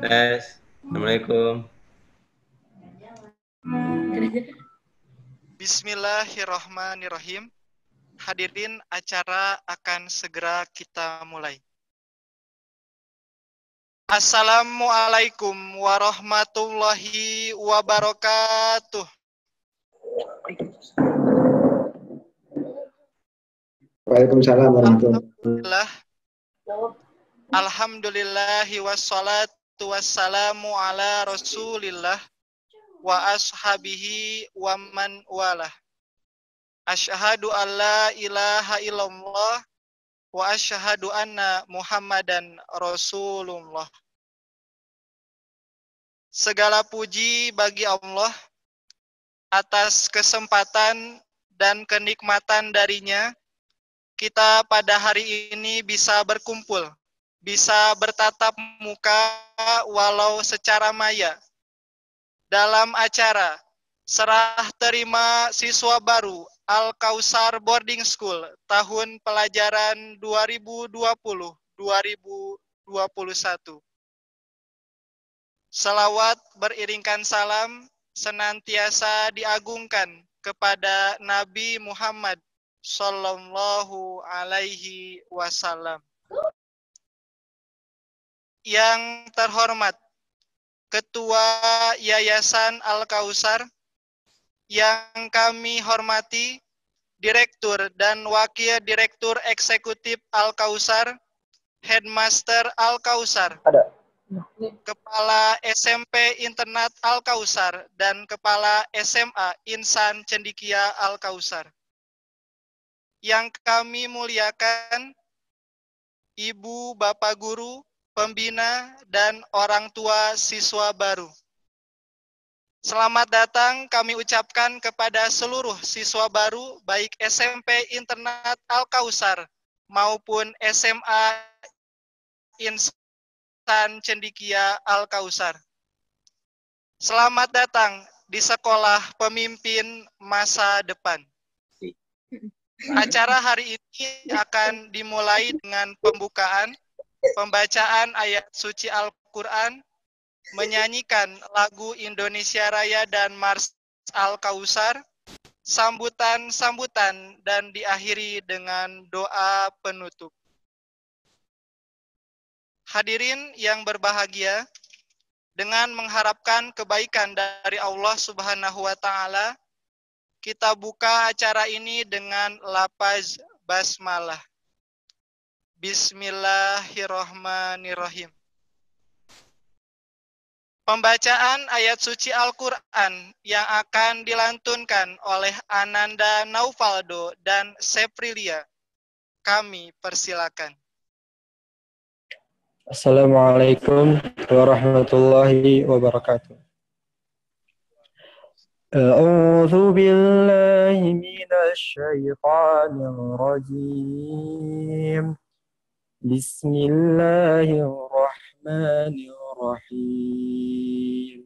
Tes. Assalamualaikum. Bismillahirrahmanirrahim. Hadirin, acara akan segera kita mulai. Assalamualaikum warahmatullahi wabarakatuh. Waalaikumsalam warahmatullahi. Alhamdulillahi wassalatu wassalamu ala rasulillah wa ashabihi wa man walah. Asyhadu an la ilaha illallah wa asyhadu anna Muhammadan Rasulullah. Segala puji bagi Allah atas kesempatan dan kenikmatan darinya kita pada hari ini bisa berkumpul, bisa bertatap muka walau secara maya dalam acara serah terima siswa baru Al-Kausar Boarding School tahun pelajaran 2020-2021. Salawat beriringkan salam senantiasa diagungkan kepada Nabi Muhammad Sallallahu Alaihi Wasallam. Yang terhormat Ketua Yayasan Al-Kausar, yang kami hormati Direktur dan Wakil Direktur Eksekutif Al-Kausar, Headmaster Al-Kausar, Kepala SMP Internat Al-Kausar, dan Kepala SMA Insan Cendikia Al-Kausar. Yang kami muliakan Ibu, Bapak Guru, Pembina, dan orang tua siswa baru. Selamat datang kami ucapkan kepada seluruh siswa baru, baik SMP Internat Al-Kausar maupun SMA Insan Cendikia Al-Kausar. Selamat datang di sekolah pemimpin masa depan. Acara hari ini akan dimulai dengan pembukaan, pembacaan ayat suci Al-Quran, menyanyikan lagu Indonesia Raya dan Mars Al-Kausar, sambutan-sambutan, dan diakhiri dengan doa penutup. Hadirin yang berbahagia, dengan mengharapkan kebaikan dari Allah Subhanahu wa Ta'ala, kita buka acara ini dengan lafaz basmalah. Bismillahirrahmanirrahim. Pembacaan ayat suci Al-Quran yang akan dilantunkan oleh Ananda Naufaldo dan Seprilia. Kami persilakan. Assalamualaikum warahmatullahi wabarakatuh. A'udzu billahi minasy syaithanir rajim. Bismillahirrahmanirrahim.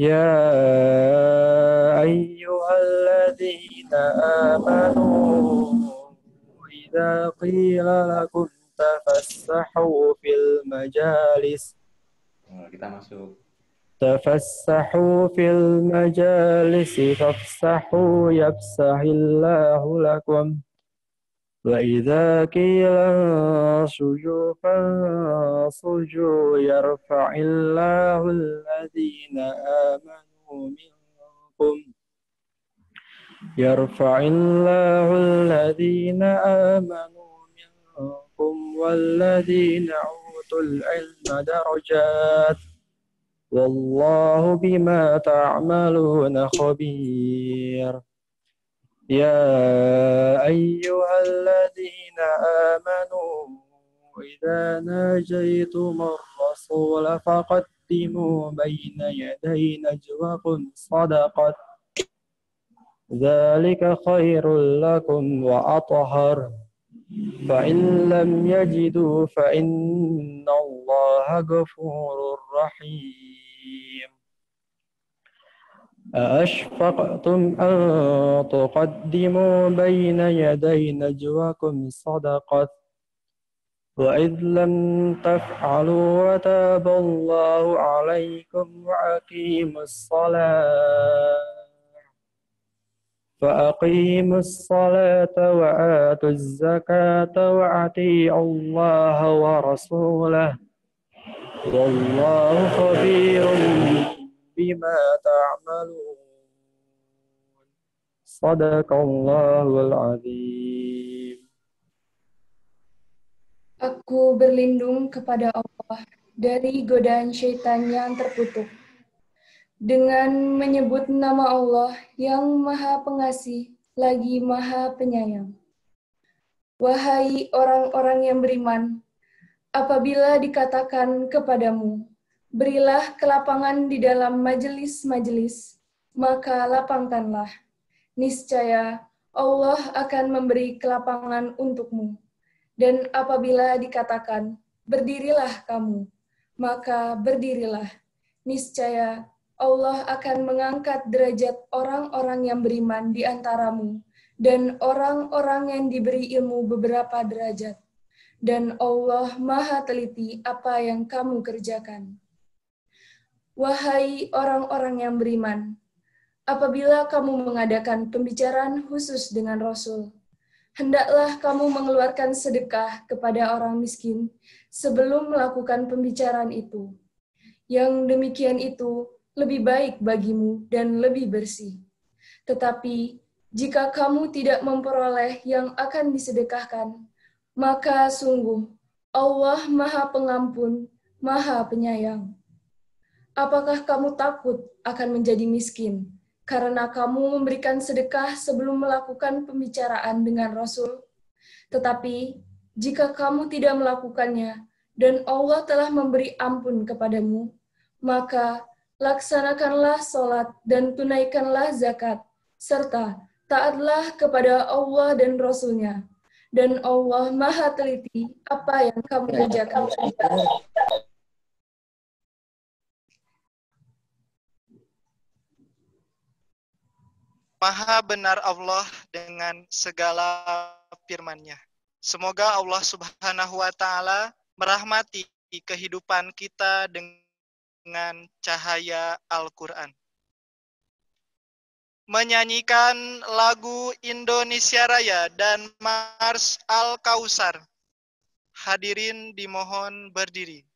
Ya ayyuhalladzina amanu idza qila lakum tafassahu fil majalis. Kita masuk. تفسحوا في المجالس فافسحوا يفسح الله لكم وإذا قيل انصجوا فانصجوا يرفع الله الذين آمنوا منكم والذين أوتوا العلم درجات والله بما تعملون خبير يا أيها الذين آمنوا إذا ناجيتم الرسول فقدموا بين يدي نجواكم صدقة ذلك خير لكم وأطهر فإن لم يجدوا فإن الله غفور رحيم أأشفقتم أن تقدموا بين يدي نجواكم صدقة وإذ لم تفعلوا وتاب الله عليكم فأقيموا الصلاة وآتوا الزكاة وأطيعوا الله ورسوله والله خبير بما تعملون صدق الله العظيم. Aku berlindung kepada Allah dari godaan syaitan yang terkutuk dengan menyebut nama Allah yang Maha Pengasih lagi Maha Penyayang. Wahai orang-orang yang beriman, apabila dikatakan kepadamu, berilah kelapangan di dalam majelis-majelis, maka lapangkanlah. Niscaya Allah akan memberi kelapangan untukmu. Dan apabila dikatakan, berdirilah kamu, maka berdirilah. Niscaya Allah akan mengangkat derajat orang-orang yang beriman di antaramu, dan orang-orang yang diberi ilmu beberapa derajat. Dan Allah Maha teliti apa yang kamu kerjakan. Wahai orang-orang yang beriman, apabila kamu mengadakan pembicaraan khusus dengan Rasul, hendaklah kamu mengeluarkan sedekah kepada orang miskin sebelum melakukan pembicaraan itu. Yang demikian itu lebih baik bagimu dan lebih bersih. Tetapi, jika kamu tidak memperoleh yang akan disedekahkan, maka sungguh Allah Maha Pengampun, Maha Penyayang. Apakah kamu takut akan menjadi miskin karena kamu memberikan sedekah sebelum melakukan pembicaraan dengan Rasul? Tetapi, jika kamu tidak melakukannya dan Allah telah memberi ampun kepadamu, maka laksanakanlah sholat dan tunaikanlah zakat, serta taatlah kepada Allah dan Rasul-Nya. Dan Allah Maha teliti apa yang kamu kerjakan. Maha benar Allah dengan segala firman-Nya. Semoga Allah Subhanahu wa Ta'ala merahmati kehidupan kita dengan cahaya Al-Quran. Menyanyikan lagu Indonesia Raya dan Mars Al-Kausar. Hadirin dimohon berdiri.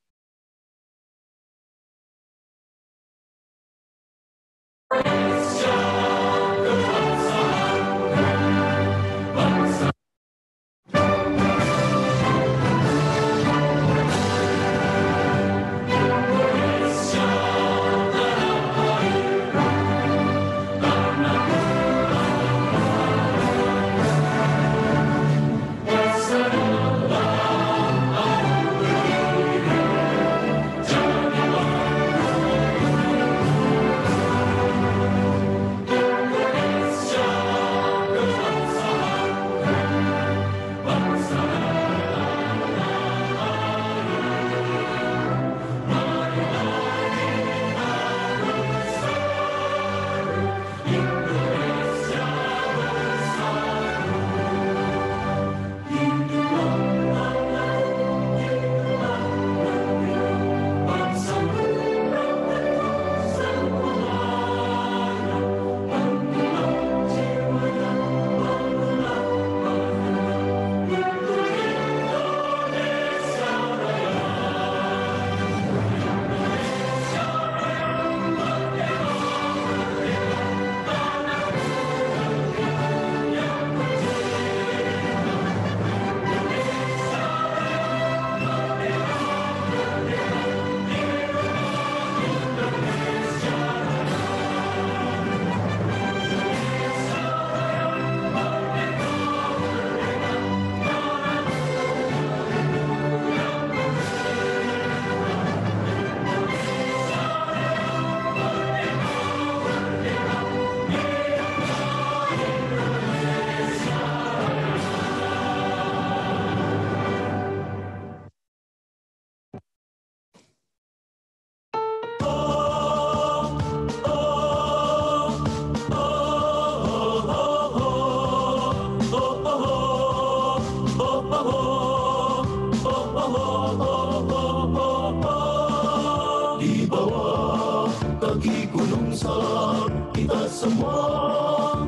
salah, kita semua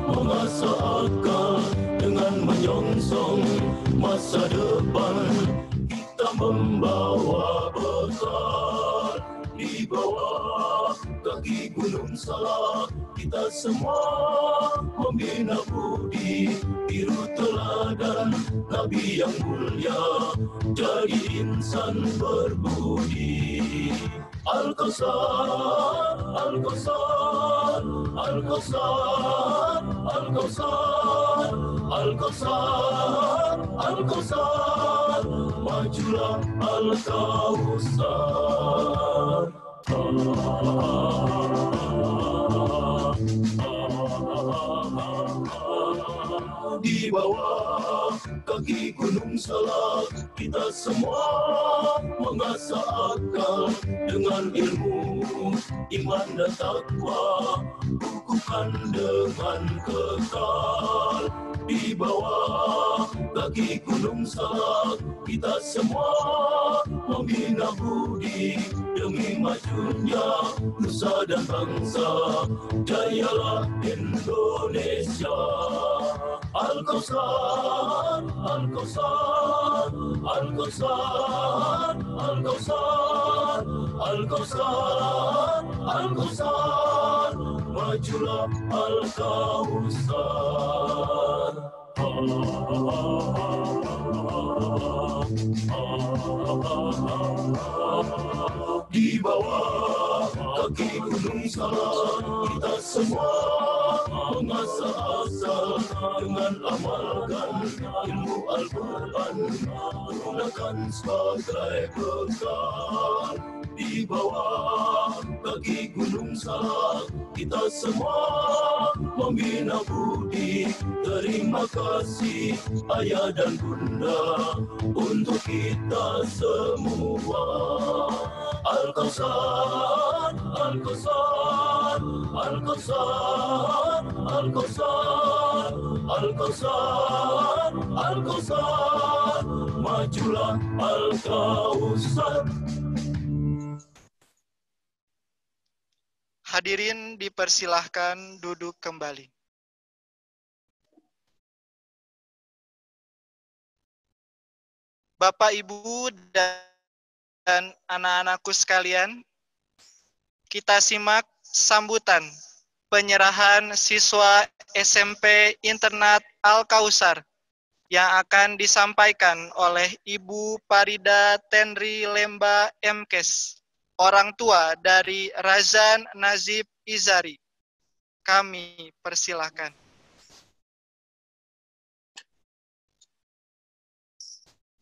mengasah akal dengan menyongsong masa depan. Kita membawa bekal di bawah kaki Gunung Salak. Kita semua membina budi biru teladan Nabi yang mulia, jadi insan berbudi. Al-Kausar, Al-Kausar, Al-Kausar, Al-Kausar, Al-Kausar, Al-Kausar, majulah Al-Kausar. Di bawah kaki Gunung Salak, kita semua mengasah akal dengan ilmu, iman dan takwa, kukuhkan dengan kekal. Di bawah kaki Gunung Salak, kita semua membina budi demi majunya nusa dan bangsa. Jayalah Indonesia. Al-Kausar, Al-Kausar, Al-Kausar, Al-Kausar, Al-Kausar, Al-Kausar, majulah Al-Kausar. Di bawah kaki Gunung Salak, kita semua mengasah asal dengan amalkan ilmu Al-Quran, gunakan sebagai bekal. Di bawah kaki Gunung Salak, kita semua membina budi. Terima kasih ayah dan bunda untuk kita semua. Al-Kausar, Al-Kausar, Al-Kausar, Al-Kausar, Al-Kausar, Al-Kausar, majulah Al-Kausar. Hadirin dipersilahkan duduk kembali. Bapak, Ibu, dan anak-anakku sekalian, kita simak sambutan penyerahan siswa SMP Internat Al-Kausar yang akan disampaikan oleh Ibu Parida Tenri Lemba MKes, orang tua dari Razan Nazib Izari. Kami persilahkan.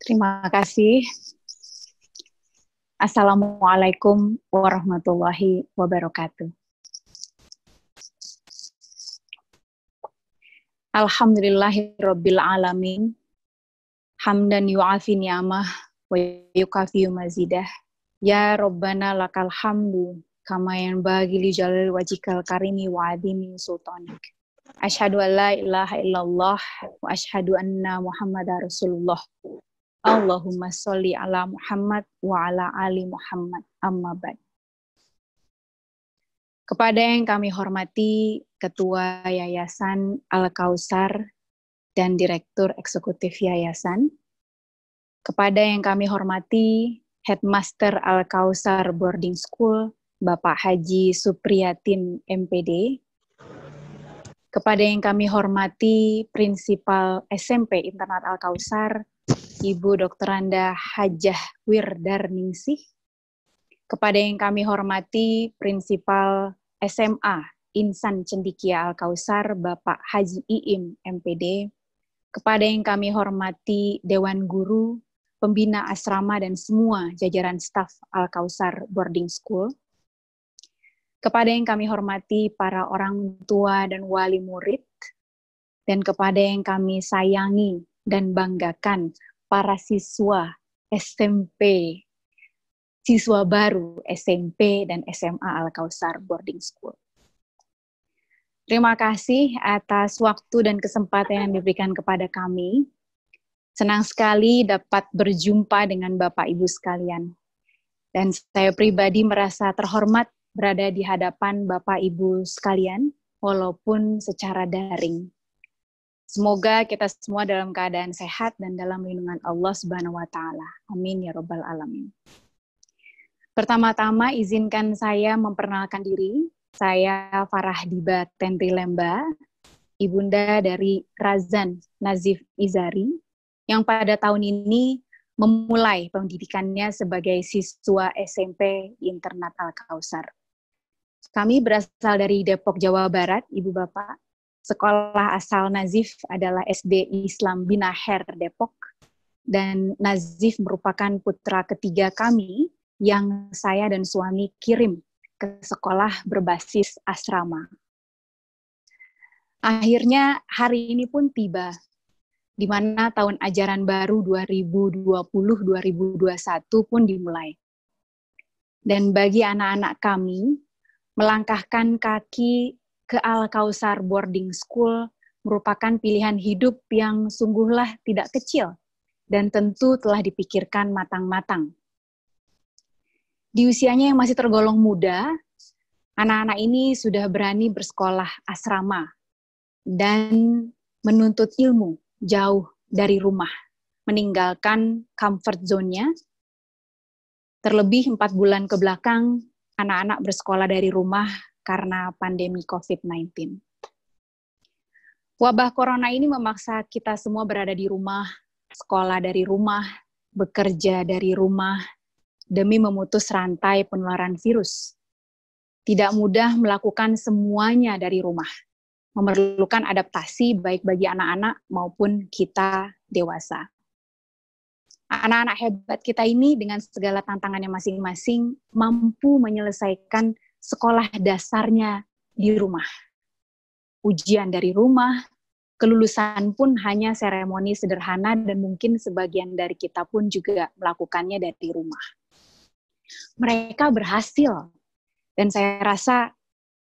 Terima kasih. Assalamualaikum warahmatullahi wabarakatuh. Alhamdulillahirabbil alamin. Hamdan yu'afi ni'amah wa yukafi mazidah. Ya Rabbana lakal hamdu kama yanbaghi li jalali wajhikal karimi wa adhimi sultanik. Asyhadu an la ilaha illallah wa asyhadu anna Muhammadar Rasulullah. Allahumma sholli ala Muhammad wa ala ali Muhammad, amma ba'd. Kepada yang kami hormati Ketua Yayasan Al-Kausar dan Direktur Eksekutif Yayasan, kepada yang kami hormati Headmaster Al-Kausar Boarding School, Bapak Haji Supriyatin MPD, kepada yang kami hormati Prinsipal SMP Internat Al-Kausar, Ibu Dokteranda Hajah Wirdarningsih, kepada yang kami hormati Prinsipal SMA Insan Cendikia Al-Kausar, Bapak Haji Iim MPD, kepada yang kami hormati Dewan Guru, Pembina Asrama dan semua jajaran staf Al-Kausar Boarding School, kepada yang kami hormati para orang tua dan wali murid, dan kepada yang kami sayangi dan banggakan para siswa SMP, siswa baru SMP dan SMA Al-Kausar Boarding School. Terima kasih atas waktu dan kesempatan yang diberikan kepada kami. Senang sekali dapat berjumpa dengan Bapak Ibu sekalian. Dan saya pribadi merasa terhormat berada di hadapan Bapak Ibu sekalian, walaupun secara daring. Semoga kita semua dalam keadaan sehat dan dalam lindungan Allah Subhanahu wa Ta'ala. Amin ya Rabbal 'Alamin. Pertama-tama izinkan saya memperkenalkan diri. Saya Farah Diba Tenri Lemba, ibunda dari Razan Nazif Izari, yang pada tahun ini memulai pendidikannya sebagai siswa SMP Internat Al-Kausar. Kami berasal dari Depok, Jawa Barat, Ibu Bapak. Sekolah asal Nazif adalah SD Islam Bina Her Depok, dan Nazif merupakan putra ketiga kami yang saya dan suami kirim ke sekolah berbasis asrama. Akhirnya hari ini pun tiba, di mana tahun ajaran baru 2020-2021 pun dimulai. Dan bagi anak-anak kami, melangkahkan kaki ke Al-Kausar Boarding School merupakan pilihan hidup yang sungguhlah tidak kecil dan tentu telah dipikirkan matang-matang. Di usianya yang masih tergolong muda, anak-anak ini sudah berani bersekolah asrama dan menuntut ilmu jauh dari rumah, meninggalkan comfort zone-nya. Terlebih 4 bulan ke belakang, anak-anak bersekolah dari rumah karena pandemi COVID-19. Wabah corona ini memaksa kita semua berada di rumah, sekolah dari rumah, bekerja dari rumah, demi memutus rantai penularan virus. Tidak mudah melakukan semuanya dari rumah, memerlukan adaptasi baik bagi anak-anak maupun kita dewasa. Anak-anak hebat kita ini dengan segala tantangannya masing-masing mampu menyelesaikan sekolah dasarnya di rumah. Ujian dari rumah, kelulusan pun hanya seremoni sederhana dan mungkin sebagian dari kita pun juga melakukannya dari rumah. Mereka berhasil, dan saya rasa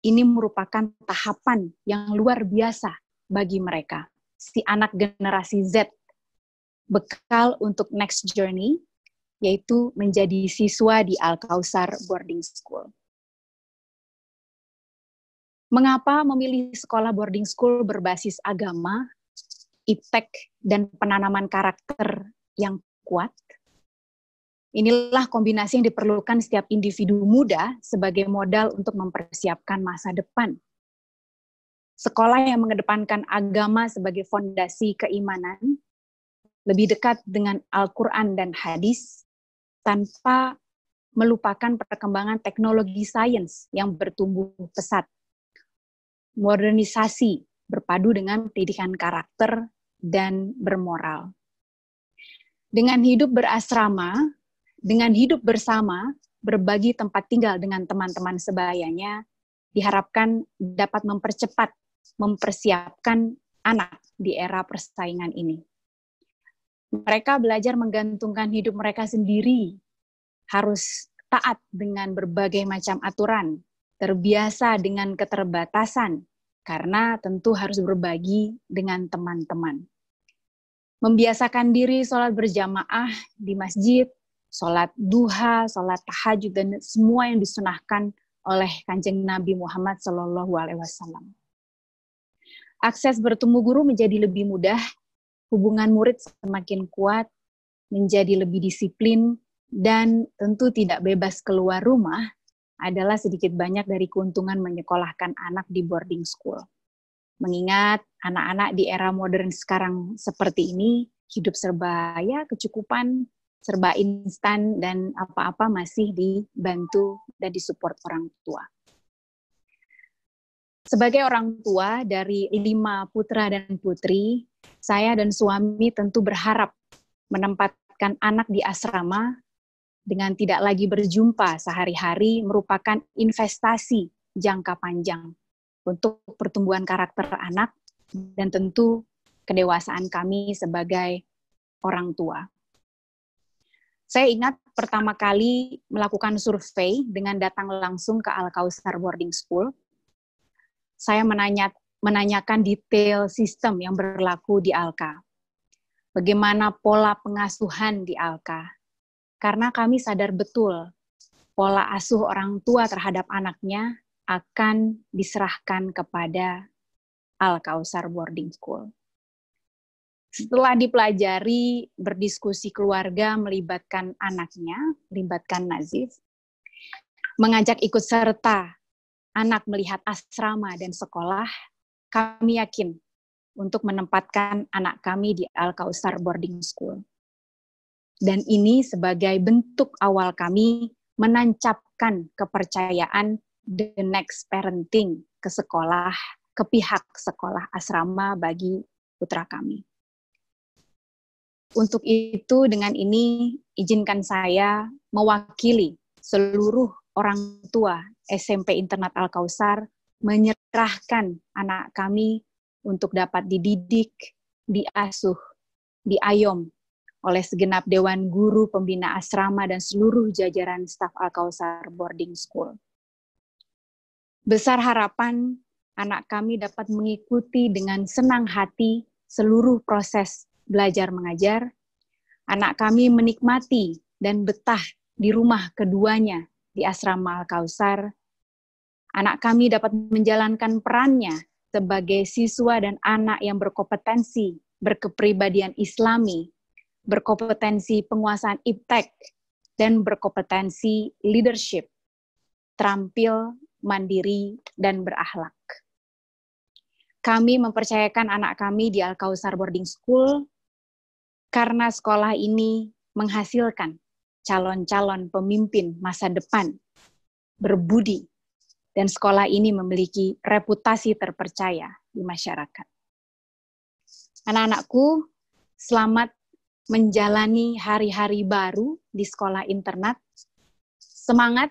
ini merupakan tahapan yang luar biasa bagi mereka, si anak generasi Z, bekal untuk next journey, yaitu menjadi siswa di Al-Kausar Boarding School. Mengapa memilih sekolah boarding school berbasis agama, iptek, dan penanaman karakter yang kuat? Inilah kombinasi yang diperlukan setiap individu muda sebagai modal untuk mempersiapkan masa depan. Sekolah yang mengedepankan agama sebagai fondasi keimanan, lebih dekat dengan Al-Quran dan hadis, tanpa melupakan perkembangan teknologi sains yang bertumbuh pesat. Modernisasi berpadu dengan pendidikan karakter dan bermoral. Dengan hidup berasrama, dengan hidup bersama, berbagi tempat tinggal dengan teman-teman sebayanya, diharapkan dapat mempercepat, mempersiapkan anak di era persaingan ini. Mereka belajar menggantungkan hidup mereka sendiri, harus taat dengan berbagai macam aturan, terbiasa dengan keterbatasan, karena tentu harus berbagi dengan teman-teman. Membiasakan diri sholat berjamaah di masjid, sholat duha, sholat tahajud, dan semua yang disunahkan oleh Kanjeng Nabi Muhammad SAW. Akses bertemu guru menjadi lebih mudah, hubungan murid semakin kuat, menjadi lebih disiplin, dan tentu tidak bebas keluar rumah, adalah sedikit banyak dari keuntungan menyekolahkan anak di boarding school. Mengingat anak-anak di era modern sekarang seperti ini, hidup serba kecukupan, serba instan, dan apa-apa masih dibantu dan disupport orang tua. Sebagai orang tua dari 5 putra dan putri, saya dan suami tentu berharap menempatkan anak di asrama dengan tidak lagi berjumpa sehari-hari merupakan investasi jangka panjang untuk pertumbuhan karakter anak dan tentu kedewasaan kami sebagai orang tua. Saya ingat pertama kali melakukan survei dengan datang langsung ke Al-Kausar Boarding School. Saya menanyakan detail sistem yang berlaku di Alka. Bagaimana pola pengasuhan di Alka. Karena kami sadar betul pola asuh orang tua terhadap anaknya akan diserahkan kepada Al-Kausar Boarding School. Setelah dipelajari, berdiskusi keluarga melibatkan anaknya, melibatkan Nazif, mengajak ikut serta anak melihat asrama dan sekolah, kami yakin untuk menempatkan anak kami di Al-Kausar Boarding School. Dan ini sebagai bentuk awal kami menancapkan kepercayaan the next parenting ke sekolah, ke pihak sekolah asrama bagi putra kami. Untuk itu, dengan ini izinkan saya mewakili seluruh orang tua SMP Internat Al-Kausar menyerahkan anak kami untuk dapat dididik, diasuh, diayom oleh segenap Dewan Guru Pembina Asrama dan seluruh jajaran staf Al-Kausar Boarding School. Besar harapan anak kami dapat mengikuti dengan senang hati seluruh proses belajar mengajar. Anak kami menikmati dan betah di rumah keduanya di Asrama Al-Kausar. Anak kami dapat menjalankan perannya sebagai siswa dan anak yang berkompetensi, berkepribadian Islami, berkompetensi penguasaan iptek, dan berkompetensi leadership, terampil, mandiri, dan berakhlak. Kami mempercayakan anak kami di Al-Kausar Boarding School karena sekolah ini menghasilkan calon-calon pemimpin masa depan, berbudi, dan sekolah ini memiliki reputasi terpercaya di masyarakat. Anak-anakku, selamat menjalani hari-hari baru di sekolah internat. Semangat,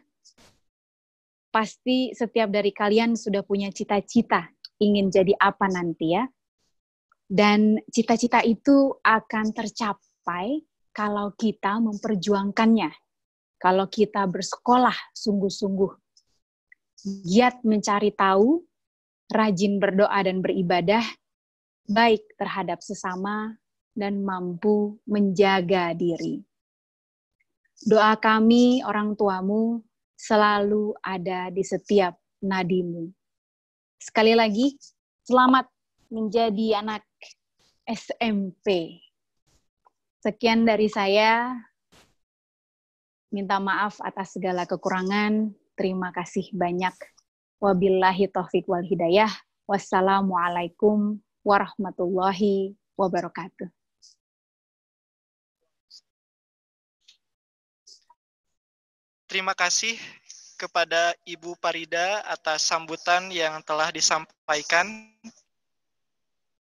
pasti setiap dari kalian sudah punya cita-cita ingin jadi apa nanti ya. Dan cita-cita itu akan tercapai kalau kita memperjuangkannya. Kalau kita bersekolah sungguh-sungguh, giat mencari tahu, rajin berdoa dan beribadah, baik terhadap sesama, dan mampu menjaga diri. Doa kami, orang tuamu, selalu ada di setiap nadimu. Sekali lagi, selamat menjadi anak SMP. Sekian dari saya. Minta maaf atas segala kekurangan. Terima kasih banyak. Wabillahi taufiq wal hidayah. Wassalamualaikum warahmatullahi wabarakatuh. Terima kasih kepada Ibu Parida atas sambutan yang telah disampaikan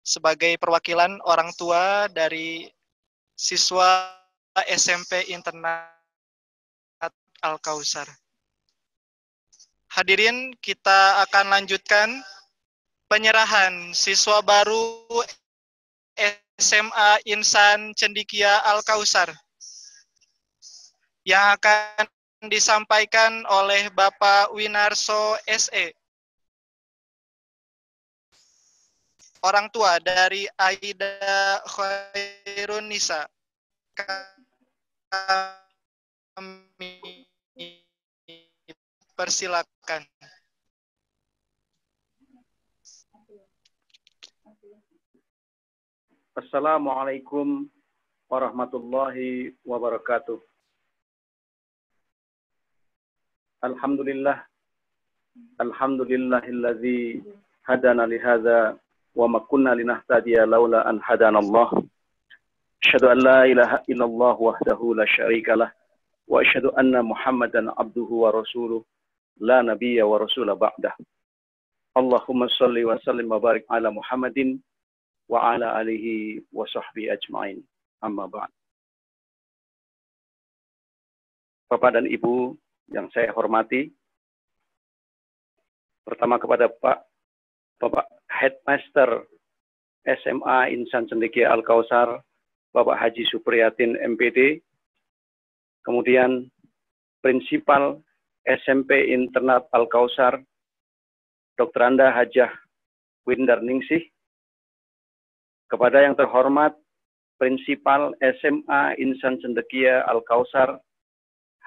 sebagai perwakilan orang tua dari siswa SMP Internat Al-Kausar. Hadirin, kita akan lanjutkan penyerahan siswa baru SMA Insan Cendikia Al-Kausar yang akan disampaikan oleh Bapak Winarso SE, orang tua dari Aida Khairun Nisa. Kami persilakan. Assalamualaikum warahmatullahi wabarakatuh. Alhamdulillah, alhamdulillahilladzi hadana lihadza wa ma kunna linahtadiya laula an hadanallah. Asyhadu an la ilaha illallah wahdahu la syarikalah wa asyhadu anna Muhammadan abduhu wa rasuluh la nabiyya wa rasula ba'dah. Allahumma shalli wa sallim wa barik ala Muhammadin wa ala alihi wa sahbihi ajma'in. Amma ba'd. Bapak dan Ibu yang saya hormati, pertama kepada Bapak Headmaster SMA Insan Cendekia Al-Kausar, Bapak Haji Supriyatin MPD, kemudian Prinsipal SMP Internat Al-Kausar, Dr. Anda Hajah Windar Ningsih, kepada yang terhormat Prinsipal SMA Insan Cendekia Al-Kausar,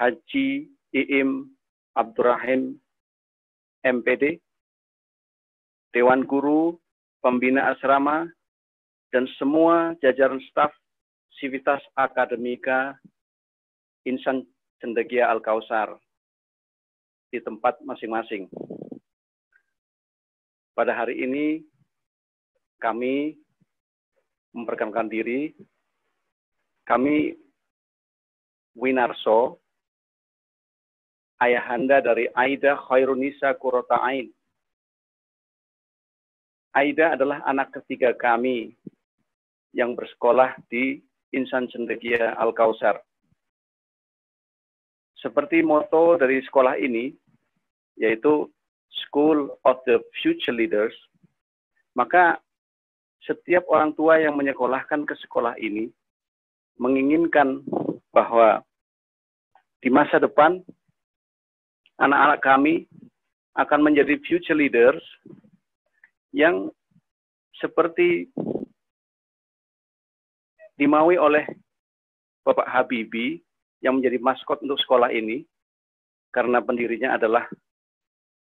Haji Iim Abdurrahim MPD, Dewan Guru, Pembina Asrama, dan semua jajaran staf Sivitas Akademika Insan Cendekia Al-Kausar di tempat masing-masing. Pada hari ini kami memperkenalkan diri. Kami Winarso, ayahanda dari Aida Khairunisa Qurrata Ain. Aida adalah anak ketiga kami yang bersekolah di Insan Cendekia Al-Kausar. Seperti moto dari sekolah ini, yaitu School of the Future Leaders, maka setiap orang tua yang menyekolahkan ke sekolah ini menginginkan bahwa di masa depan anak-anak kami akan menjadi future leaders yang seperti dimaui oleh Bapak Habibie yang menjadi maskot untuk sekolah ini, karena pendirinya adalah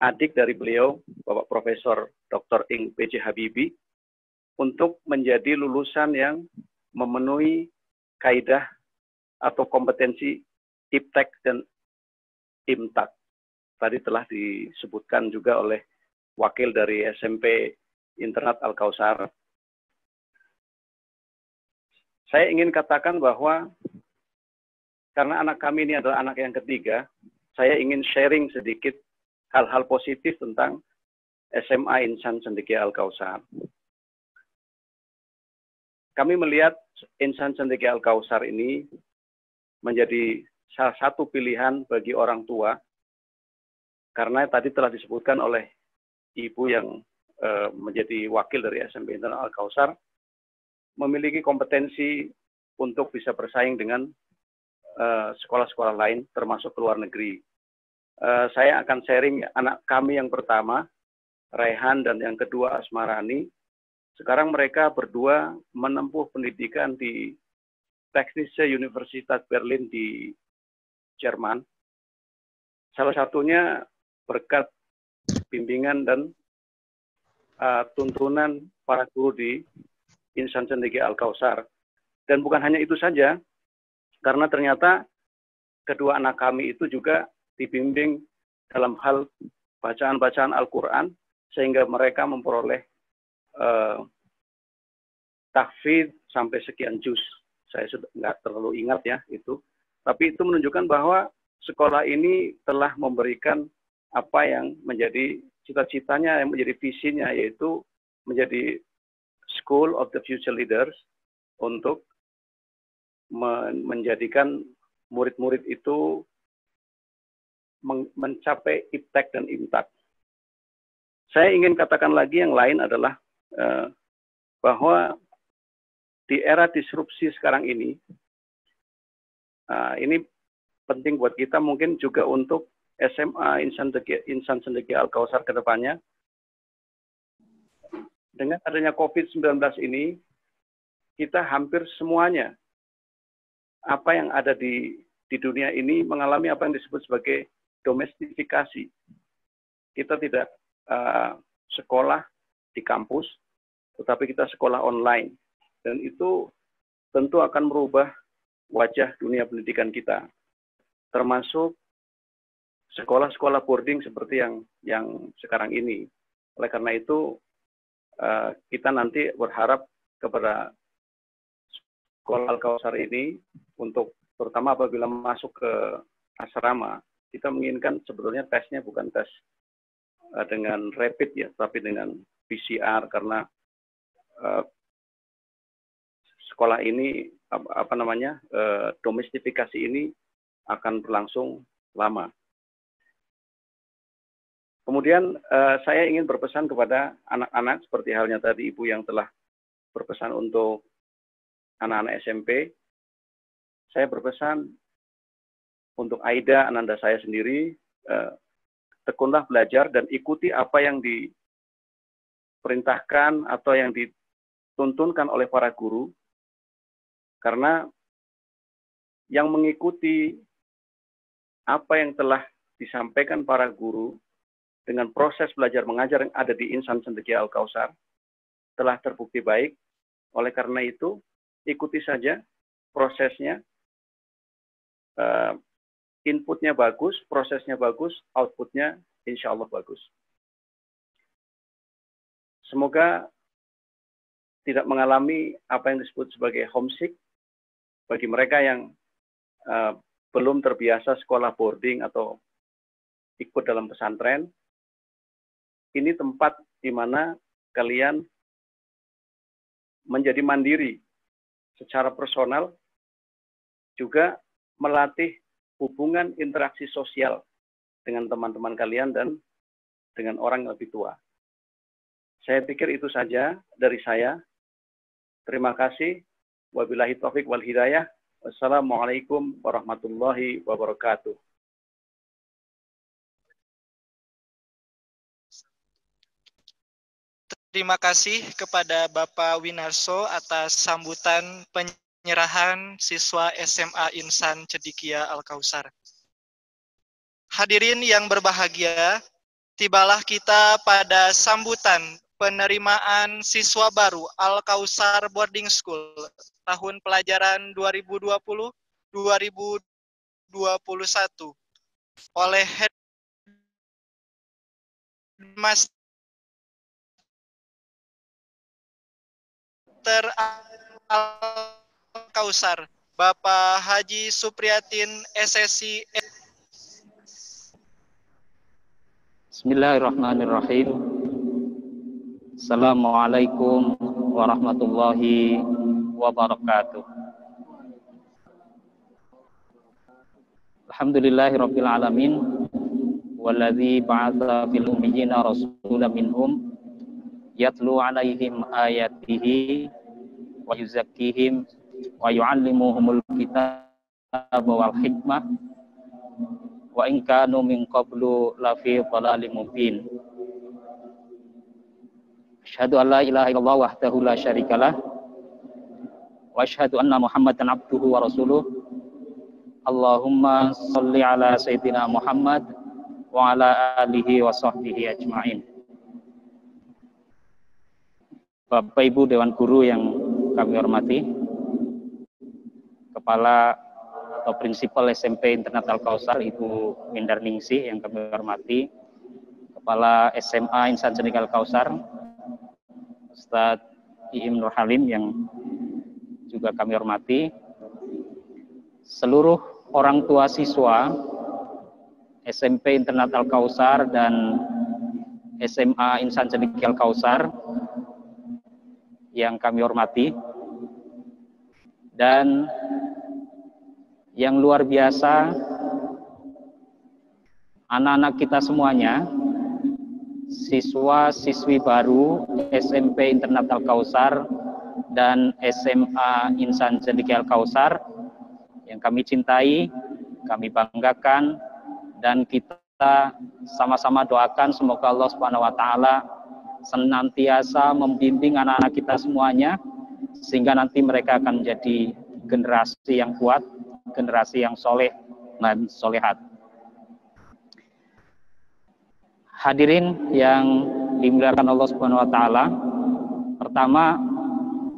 adik dari beliau, Bapak Profesor Dr. Ing B.J. Habibie, untuk menjadi lulusan yang memenuhi kaidah atau kompetensi IPTEK dan IMTAK. Tadi telah disebutkan juga oleh wakil dari SMP Internat Al-Kausar. Saya ingin katakan bahwa karena anak kami ini adalah anak yang ketiga, saya ingin sharing sedikit hal-hal positif tentang SMA Insan Cendekia Al-Kausar. Kami melihat Insan Cendekia Al-Kausar ini menjadi salah satu pilihan bagi orang tua, karena tadi telah disebutkan oleh Ibu yang menjadi wakil dari SMP Internat Al-Kausar, memiliki kompetensi untuk bisa bersaing dengan sekolah-sekolah lain, termasuk ke luar negeri. Saya akan sharing anak kami yang pertama, Raihan, dan yang kedua Asmarani. Sekarang mereka berdua menempuh pendidikan di Technische Universität Berlin di Jerman. Salah satunya berkat bimbingan dan tuntunan para guru di Insan Cendekia Al-Kausar. Dan bukan hanya itu saja, karena ternyata kedua anak kami itu juga dibimbing dalam hal bacaan-bacaan Al-Quran, sehingga mereka memperoleh tahfidz sampai sekian juz. Saya sudah nggak terlalu ingat ya itu. Tapi itu menunjukkan bahwa sekolah ini telah memberikan apa yang menjadi cita-citanya, yang menjadi visinya, yaitu menjadi School of the Future Leaders untuk menjadikan murid-murid itu mencapai IPTEK dan IMTAK. Saya ingin katakan lagi yang lain adalah bahwa di era disrupsi sekarang ini penting buat kita, mungkin juga untuk SMA Insan Cendekia Al-Kausar ke depannya. Dengan adanya COVID-19 ini, kita hampir semuanya, apa yang ada di dunia ini mengalami apa yang disebut sebagai domestifikasi. Kita tidak sekolah di kampus, tetapi kita sekolah online. Dan itu tentu akan merubah wajah dunia pendidikan kita. Termasuk sekolah-sekolah boarding seperti yang sekarang ini. Oleh karena itu, kita nanti berharap kepada sekolah Al-Kausar ini untuk terutama apabila masuk ke asrama, kita menginginkan sebetulnya tesnya bukan tes dengan rapid ya, tapi dengan PCR, karena sekolah ini domestifikasi ini akan berlangsung lama. Kemudian saya ingin berpesan kepada anak-anak seperti halnya tadi Ibu yang telah berpesan untuk anak-anak SMP. Saya berpesan untuk Aida, ananda saya sendiri, tekunlah belajar dan ikuti apa yang diperintahkan atau yang dituntunkan oleh para guru, karena yang mengikuti apa yang telah disampaikan para guru dengan proses belajar mengajar yang ada di Insan Cendekia Al-Kausar telah terbukti baik. Oleh karena itu, ikuti saja prosesnya. Inputnya bagus, prosesnya bagus, outputnya insya Allah bagus. Semoga tidak mengalami apa yang disebut sebagai homesick bagi mereka yang belum terbiasa sekolah boarding atau ikut dalam pesantren. Ini tempat di mana kalian menjadi mandiri secara personal, juga melatih hubungan interaksi sosial dengan teman-teman kalian dan dengan orang yang lebih tua. Saya pikir itu saja dari saya. Terima kasih. Wabillahi taufik wal hidayah. Wassalamualaikum warahmatullahi wabarakatuh. Terima kasih kepada Bapak Winarso atas sambutan penyerahan siswa SMA Insan Cendekia Al-Kausar. Hadirin yang berbahagia, tibalah kita pada sambutan penerimaan siswa baru Al-Kausar Boarding School tahun pelajaran 2020-2021 oleh Headmaster Al-Kausar, Bapak Haji Supriyatin SSI. Bismillahirrahmanirrahim. Assalamualaikum warahmatullahi wabarakatuh. Alhamdulillahirabbil alamin. Walladzi ba'atsa fil ummiyina rasulan minhum yatlu 'alaihim ayatihi wa yuzakkihim wa yu'allimuhumul kitaba wal hikmah wa in kanu min qablu lafi dhalalin mubin. Asyhadu an la ilaha illallah wahdahu la syarikalah wa asyhadu anna Muhammadan abduhu wa rasuluh. Allahumma shalli ala sayyidina Muhammad wa ala alihi wa sahbihi ajma'in. Bapak Ibu Dewan Guru yang kami hormati, Kepala atau Prinsipal SMP Internat Al-Kausar Ibu Mindar Ningsih yang kami hormati, Kepala SMA Insan Cendekia Al-Kausar Ustadz Iim Nur Halim yang juga kami hormati, seluruh orang tua siswa SMP Internat Al-Kausar dan SMA Insan Cendekia Al-Kausar yang kami hormati, dan yang luar biasa, anak-anak kita semuanya, siswa-siswi baru SMP Internat Al-Kausar dan SMA Insan Cendekia Al-Kausar yang kami cintai, kami banggakan, dan kita sama-sama doakan semoga Allah Subhanahu wa taala senantiasa membimbing anak-anak kita semuanya sehingga nanti mereka akan menjadi generasi yang kuat, generasi yang soleh dan solehat. Hadirin yang dimuliakan Allah Subhanahu wa taala, pertama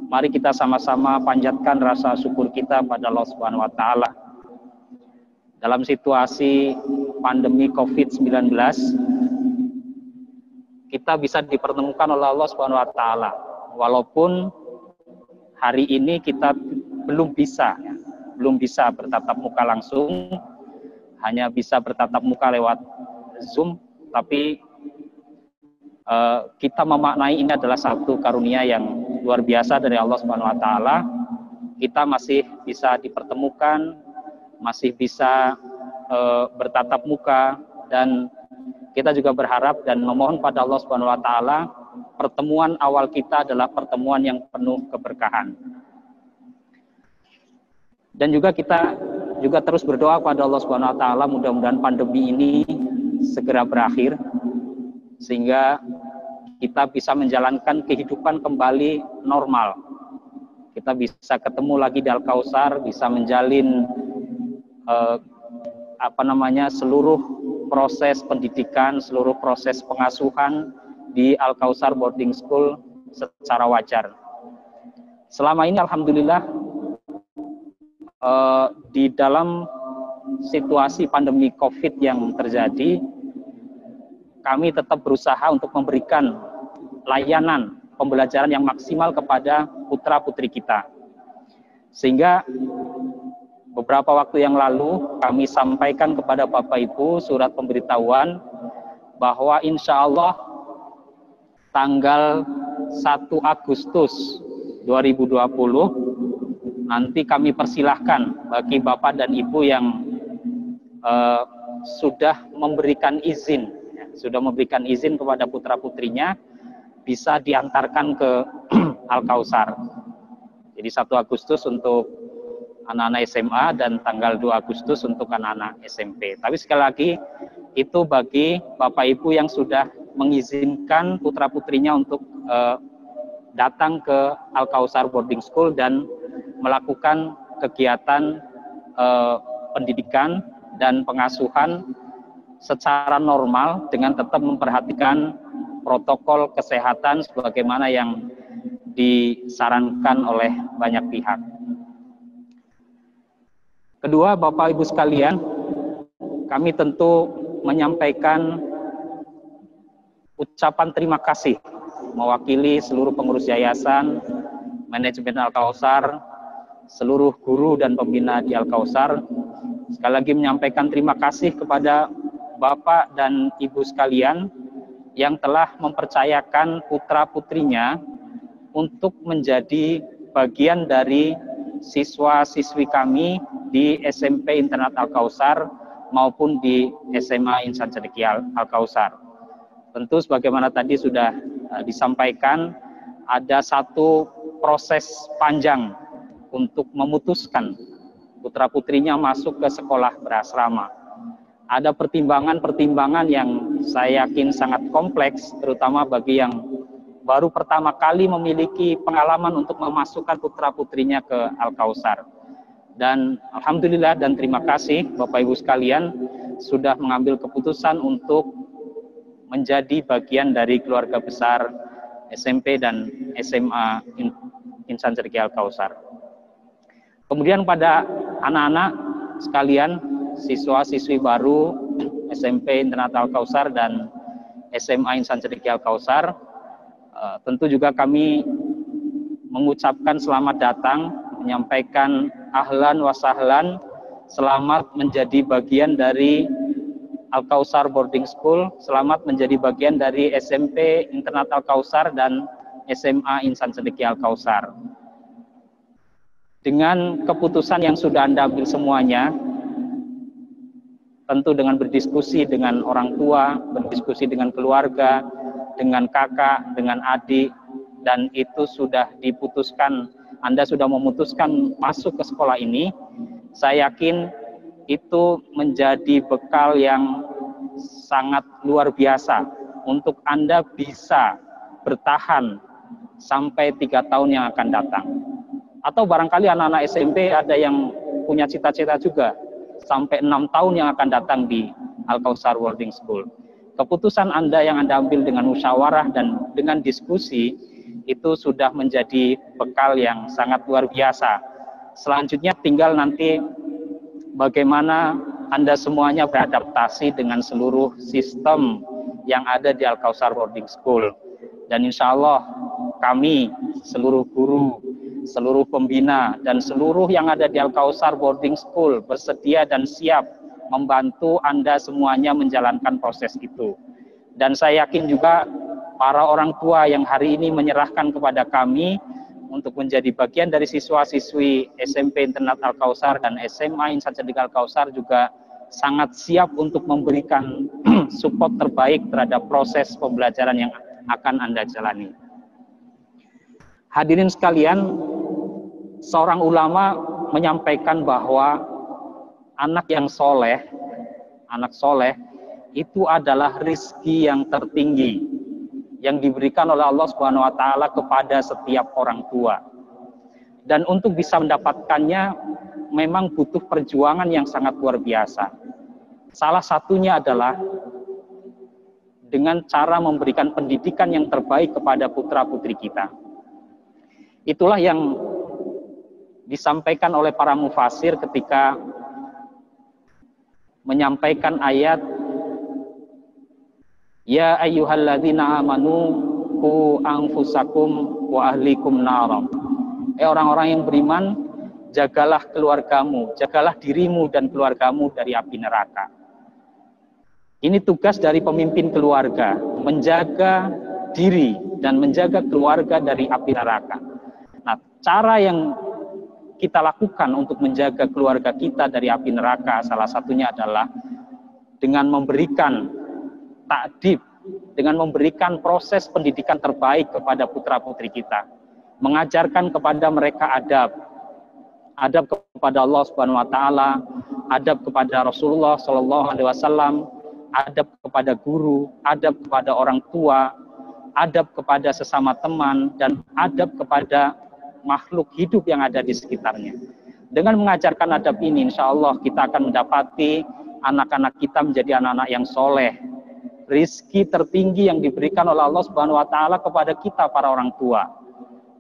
mari kita sama-sama panjatkan rasa syukur kita pada Allah Subhanahu wa taala. Dalam situasi pandemi Covid-19, kita bisa dipertemukan oleh Allah Subhanahu wa taala. Walaupun hari ini kita belum bisa bertatap muka langsung, hanya bisa bertatap muka lewat Zoom, tapi kita memaknai ini adalah satu karunia yang luar biasa dari Allah Subhanahu wa taala. Kita masih bisa dipertemukan, masih bisa bertatap muka, dan kita juga berharap dan memohon pada Allah Subhanahu wa taala pertemuan awal kita adalah pertemuan yang penuh keberkahan. Dan juga kita juga terus berdoa pada Allah Subhanahu wa taala mudah-mudahan pandemi ini segera berakhir sehingga kita bisa menjalankan kehidupan kembali normal. Kita bisa ketemu lagi di Al-Kausar, bisa menjalin seluruh proses pendidikan, seluruh proses pengasuhan di Al-Kausar Boarding School secara wajar. Selama ini alhamdulillah di dalam situasi pandemi COVID yang terjadi, kami tetap berusaha untuk memberikan layanan pembelajaran yang maksimal kepada putra-putri kita. Sehingga beberapa waktu yang lalu kami sampaikan kepada Bapak Ibu surat pemberitahuan bahwa insya Allah tanggal 1 Agustus 2020 nanti kami persilahkan bagi Bapak dan Ibu yang sudah memberikan izin kepada putra-putrinya bisa diantarkan ke Al-Kausar. Jadi 1 Agustus untuk anak-anak SMA dan tanggal 2 Agustus untuk anak-anak SMP. Tapi sekali lagi itu bagi Bapak Ibu yang sudah mengizinkan putra-putrinya untuk datang ke Al-Kausar Boarding School dan melakukan kegiatan pendidikan dan pengasuhan secara normal dengan tetap memperhatikan protokol kesehatan sebagaimana yang disarankan oleh banyak pihak. Kedua, Bapak Ibu sekalian, kami tentu menyampaikan ucapan terima kasih mewakili seluruh pengurus yayasan, manajemen Al-Kausar, seluruh guru dan pembina di Al-Kausar. Sekali lagi menyampaikan terima kasih kepada Bapak dan Ibu sekalian yang telah mempercayakan putra-putrinya untuk menjadi bagian dari siswa-siswi kami di SMP Internat Al-Kausar maupun di SMA Insan Cendekia Al-Kausar. Tentu sebagaimana tadi sudah disampaikan, ada satu proses panjang untuk memutuskan putra-putrinya masuk ke sekolah berasrama. Ada pertimbangan-pertimbangan yang saya yakin sangat kompleks, terutama bagi yang baru pertama kali memiliki pengalaman untuk memasukkan putra-putrinya ke Al-Kausar. Dan alhamdulillah dan terima kasih Bapak Ibu sekalian sudah mengambil keputusan untuk menjadi bagian dari keluarga besar SMP dan SMA Insan Cendekia Al-Kausar. Kemudian pada anak-anak sekalian, siswa-siswi baru SMP Internat Al-Kausar dan SMA Insan Cendekia Al-Kausar, tentu juga kami mengucapkan selamat datang, menyampaikan ahlan wa sahlan, selamat menjadi bagian dari Al-Kausar Boarding School, selamat menjadi bagian dari SMP Internat Al-Kausar dan SMA Insan Cendekia Al-Kausar. Dengan keputusan yang sudah Anda ambil semuanya, tentu dengan berdiskusi dengan orang tua, berdiskusi dengan keluarga, dengan kakak, dengan adik, dan itu sudah diputuskan, Anda sudah memutuskan masuk ke sekolah ini, saya yakin itu menjadi bekal yang sangat luar biasa untuk Anda bisa bertahan sampai 3 tahun yang akan datang. Atau barangkali anak-anak SMP ada yang punya cita-cita juga sampai 6 tahun yang akan datang di Al-Kausar Boarding School. Keputusan Anda yang Anda ambil dengan musyawarah dan dengan diskusi itu sudah menjadi bekal yang sangat luar biasa. Selanjutnya tinggal nanti bagaimana Anda semuanya beradaptasi dengan seluruh sistem yang ada di Al-Kausar Boarding School. Dan insya Allah kami, seluruh guru, seluruh pembina, dan seluruh yang ada di Al-Kausar Boarding School bersedia dan siap membantu Anda semuanya menjalankan proses itu. Dan saya yakin juga para orang tua yang hari ini menyerahkan kepada kami untuk menjadi bagian dari siswa-siswi SMP Internat Al-Kausar dan SMA Insan Cendekia Al-Kausar juga sangat siap untuk memberikan support terbaik terhadap proses pembelajaran yang akan Anda jalani. Hadirin sekalian, seorang ulama menyampaikan bahwa anak yang soleh, anak soleh itu adalah rizki yang tertinggi yang diberikan oleh Allah Subhanahu wa taala kepada setiap orang tua. Dan untuk bisa mendapatkannya memang butuh perjuangan yang sangat luar biasa. Salah satunya adalah dengan cara memberikan pendidikan yang terbaik kepada putra-putri kita. Itulah yang disampaikan oleh para mufasir ketika menyampaikan ayat Ya ayyuhalladzina amanu qu anfusakum wa ahlikum naram. Orang-orang yang beriman, jagalah keluargamu, jagalah dirimu dan keluargamu dari api neraka. Ini tugas dari pemimpin keluarga, menjaga diri dan menjaga keluarga dari api neraka. Nah, cara yang kita lakukan untuk menjaga keluarga kita dari api neraka, salah satunya adalah dengan memberikan ta'dib, dengan memberikan proses pendidikan terbaik kepada putra-putri kita. Mengajarkan kepada mereka adab kepada Allah Subhanahu wa taala, adab kepada Rasulullah sallallahu alaihi wasallam, adab kepada guru, adab kepada orang tua, adab kepada sesama teman, dan adab kepada makhluk hidup yang ada di sekitarnya. Dengan mengajarkan adab ini, insya Allah kita akan mendapati anak-anak kita menjadi anak-anak yang soleh. Rizki tertinggi yang diberikan oleh Allah Subhanahu wa taala kepada kita para orang tua.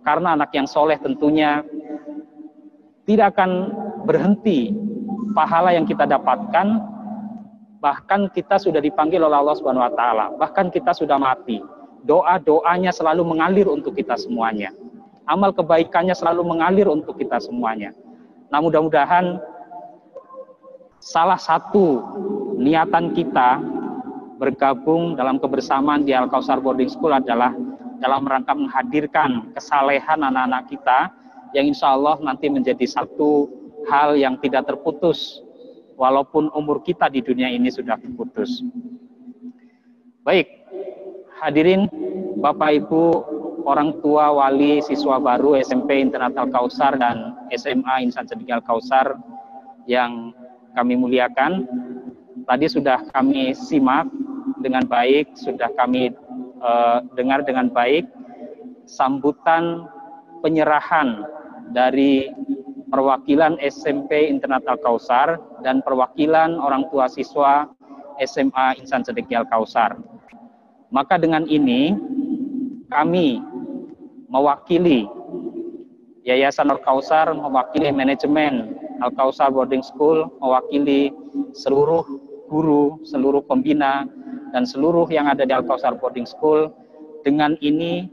Karena anak yang soleh tentunya tidak akan berhenti pahala yang kita dapatkan, bahkan kita sudah dipanggil oleh Allah Subhanahu wa taala, bahkan kita sudah mati. Doa-doanya selalu mengalir untuk kita semuanya. Amal kebaikannya selalu mengalir untuk kita semuanya. Nah, mudah-mudahan salah satu niatan kita bergabung dalam kebersamaan di Al-Kausar Boarding School adalah dalam rangka menghadirkan kesalehan anak-anak kita yang insya Allah nanti menjadi satu hal yang tidak terputus walaupun umur kita di dunia ini sudah terputus. Baik, hadirin Bapak Ibu, orang tua, wali, siswa baru SMP Internat Al-Kausar dan SMA Insan Cendekia Al-Kausar yang kami muliakan. Tadi sudah kami simak dengan baik, sudah kami dengar dengan baik sambutan penyerahan dari perwakilan SMP Internat Al-Kausar dan perwakilan orang tua siswa SMA Insan Cendekia Al-Kausar. Maka dengan ini kami mewakili Yayasan Al-Kausar, mewakili manajemen Al-Kausar Boarding School, mewakili seluruh guru, seluruh pembina, dan seluruh yang ada di Al-Kausar Boarding School, dengan ini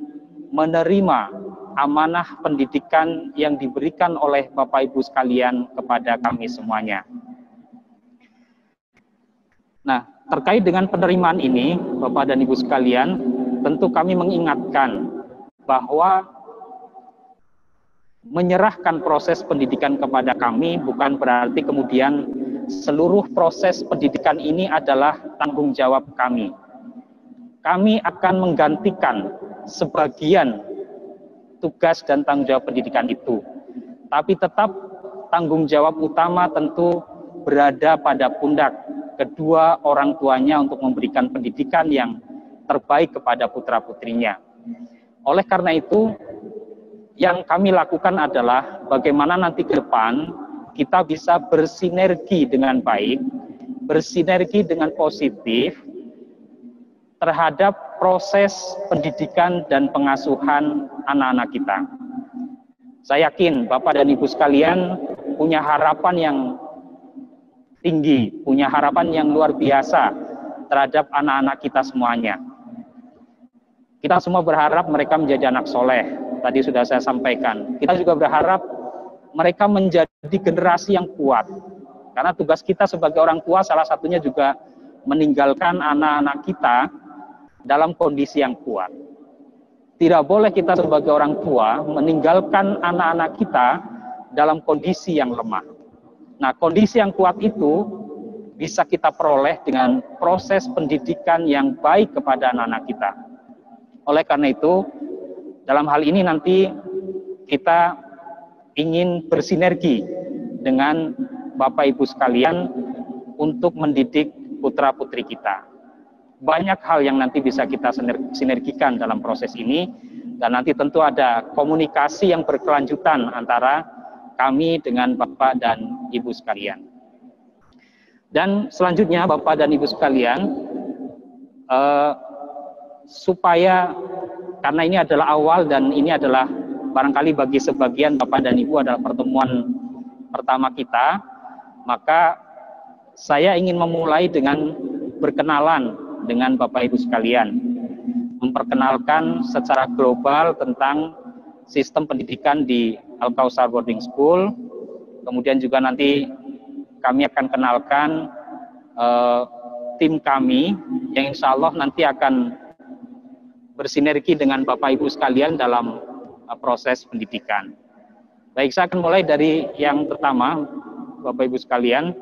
menerima amanah pendidikan yang diberikan oleh Bapak Ibu sekalian kepada kami semuanya. Nah, terkait dengan penerimaan ini, Bapak dan Ibu sekalian, tentu kami mengingatkan bahwa menyerahkan proses pendidikan kepada kami bukan berarti kemudian seluruh proses pendidikan ini adalah tanggung jawab kami. Kami akan menggantikan sebagian tugas dan tanggung jawab pendidikan itu. Tapi tetap tanggung jawab utama tentu berada pada pundak kedua orang tuanya untuk memberikan pendidikan yang terbaik kepada putra-putrinya. Oleh karena itu, yang kami lakukan adalah bagaimana nanti ke depan kita bisa bersinergi dengan baik, bersinergi dengan positif terhadap proses pendidikan dan pengasuhan anak-anak kita. Saya yakin Bapak dan Ibu sekalian punya harapan yang tinggi, punya harapan yang luar biasa terhadap anak-anak kita semuanya. Kita semua berharap mereka menjadi anak soleh. Tadi sudah saya sampaikan. Kita juga berharap mereka menjadi generasi yang kuat. Karena tugas kita sebagai orang tua salah satunya juga meninggalkan anak-anak kita dalam kondisi yang kuat. Tidak boleh kita sebagai orang tua meninggalkan anak-anak kita dalam kondisi yang lemah. Nah, kondisi yang kuat itu bisa kita peroleh dengan proses pendidikan yang baik kepada anak-anak kita. Oleh karena itu, dalam hal ini nanti kita ingin bersinergi dengan Bapak Ibu sekalian untuk mendidik putra-putri kita. Banyak hal yang nanti bisa kita sinergikan dalam proses ini, dan nanti tentu ada komunikasi yang berkelanjutan antara kami dengan Bapak dan Ibu sekalian. Dan selanjutnya Bapak dan Ibu sekalian, supaya karena ini adalah awal dan ini adalah barangkali bagi sebagian Bapak dan Ibu adalah pertemuan pertama kita, maka saya ingin memulai dengan berkenalan dengan Bapak Ibu sekalian, memperkenalkan secara global tentang sistem pendidikan di Al-Kausar Boarding School. Kemudian juga nanti kami akan kenalkan tim kami yang insya Allah nanti akan bersinergi dengan Bapak Ibu sekalian dalam proses pendidikan. Baik, saya akan mulai dari yang pertama, Bapak Ibu sekalian.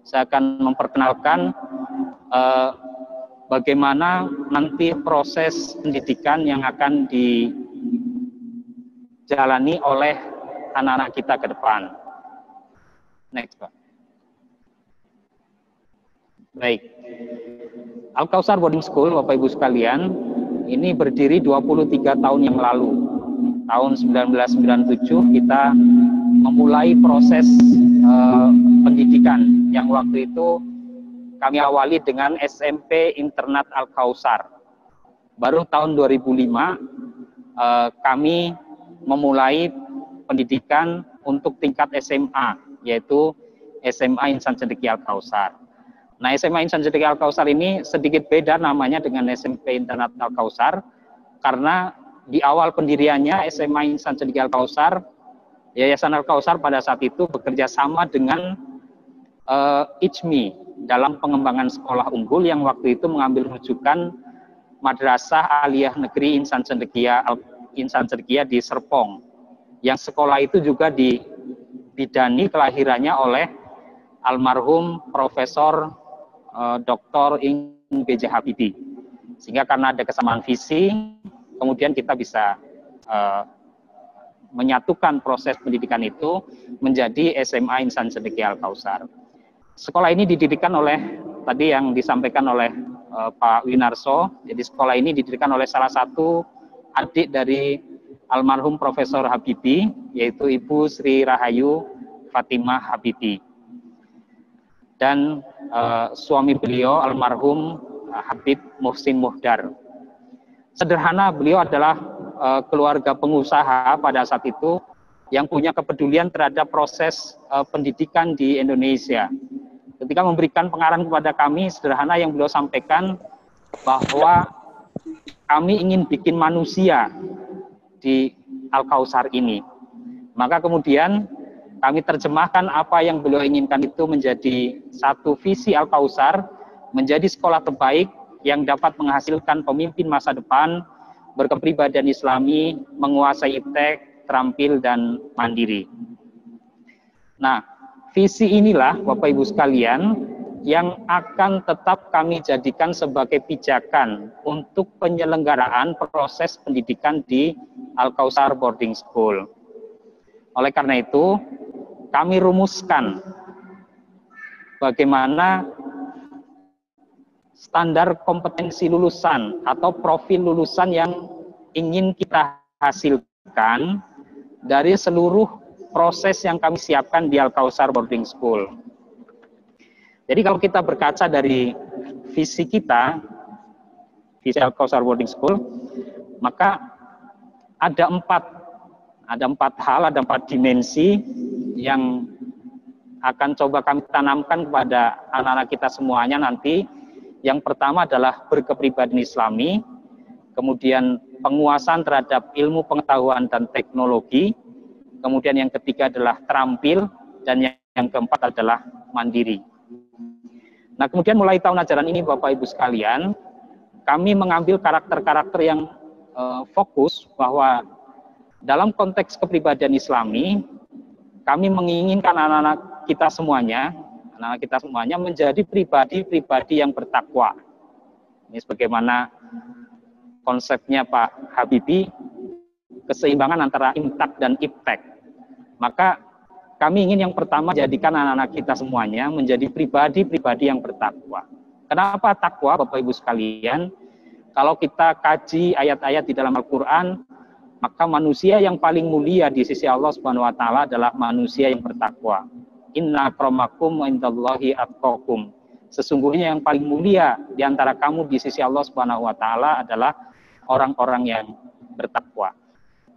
Saya akan memperkenalkan bagaimana nanti proses pendidikan yang akan dijalani oleh anak-anak kita ke depan. Next, Pak. Baik. Al-Kausar Boarding School, Bapak Ibu sekalian, ini berdiri 23 tahun yang lalu. Tahun 1997 kita memulai proses pendidikan yang waktu itu kami awali dengan SMP Internat Al-Kausar. Baru tahun 2005 kami memulai pendidikan untuk tingkat SMA, yaitu SMA Insan Cendekia Al-Kausar. Nah, SMA Insan Cendekia Al-Kausar ini sedikit beda namanya dengan SMP Internat Al-Kausar, karena di awal pendiriannya SMA Insan Cendekia Al-Kausar, Yayasan Al-Kausar pada saat itu bekerja sama dengan ICMI dalam pengembangan sekolah unggul yang waktu itu mengambil rujukan Madrasah Aliyah Negeri Insan Cendekia di Serpong, yang sekolah itu juga dibidani kelahirannya oleh almarhum Profesor Dr. Ing B.J. Habibie. Sehingga karena ada kesamaan visi, kemudian kita bisa menyatukan proses pendidikan itu menjadi SMA Insan Cendekia Al-Kausar. Sekolah ini didirikan oleh, tadi yang disampaikan oleh Pak Winarso, jadi sekolah ini didirikan oleh salah satu adik dari almarhum Profesor Habibie, yaitu Ibu Sri Rahayu Fatimah Habibie. Dan suami beliau almarhum Habib Muhsin Muhdar. Sederhana, beliau adalah keluarga pengusaha pada saat itu yang punya kepedulian terhadap proses pendidikan di Indonesia. Ketika memberikan pengarahan kepada kami, sederhana yang beliau sampaikan bahwa kami ingin bikin manusia di Al-Kausar ini. Maka kemudian kami terjemahkan apa yang beliau inginkan itu menjadi satu visi Al-Kausar, menjadi sekolah terbaik yang dapat menghasilkan pemimpin masa depan, berkepribadian Islami, menguasai iptek, terampil, dan mandiri. Nah, visi inilah Bapak Ibu sekalian yang akan tetap kami jadikan sebagai pijakan untuk penyelenggaraan proses pendidikan di Al-Kausar Boarding School. Oleh karena itu, kami rumuskan bagaimana standar kompetensi lulusan atau profil lulusan yang ingin kita hasilkan dari seluruh proses yang kami siapkan di Al-Kausar Boarding School. Jadi kalau kita berkaca dari visi kita, visi Al-Kausar Boarding School, maka ada empat dimensi yang akan coba kami tanamkan kepada anak-anak kita semuanya nanti. Yang pertama adalah berkepribadian Islami, kemudian penguasaan terhadap ilmu pengetahuan dan teknologi, kemudian yang ketiga adalah terampil, dan yang keempat adalah mandiri. Nah, kemudian mulai tahun ajaran ini Bapak Ibu sekalian, kami mengambil karakter-karakter yang fokus bahwa dalam konteks kepribadian Islami, kami menginginkan anak-anak kita semuanya menjadi pribadi-pribadi yang bertakwa. Ini sebagaimana konsepnya Pak Habibie, keseimbangan antara imtak dan iptek. Maka kami ingin yang pertama jadikan anak-anak kita semuanya menjadi pribadi-pribadi yang bertakwa. Kenapa takwa, Bapak Ibu sekalian? Kalau kita kaji ayat-ayat di dalam Al-Quran, maka manusia yang paling mulia di sisi Allah Subhanahu wa Ta'ala adalah manusia yang bertakwa. Inna akramakum indallahi atqakum. Sesungguhnya yang paling mulia di antara kamu di sisi Allah Subhanahu wa taala adalah orang-orang yang bertakwa.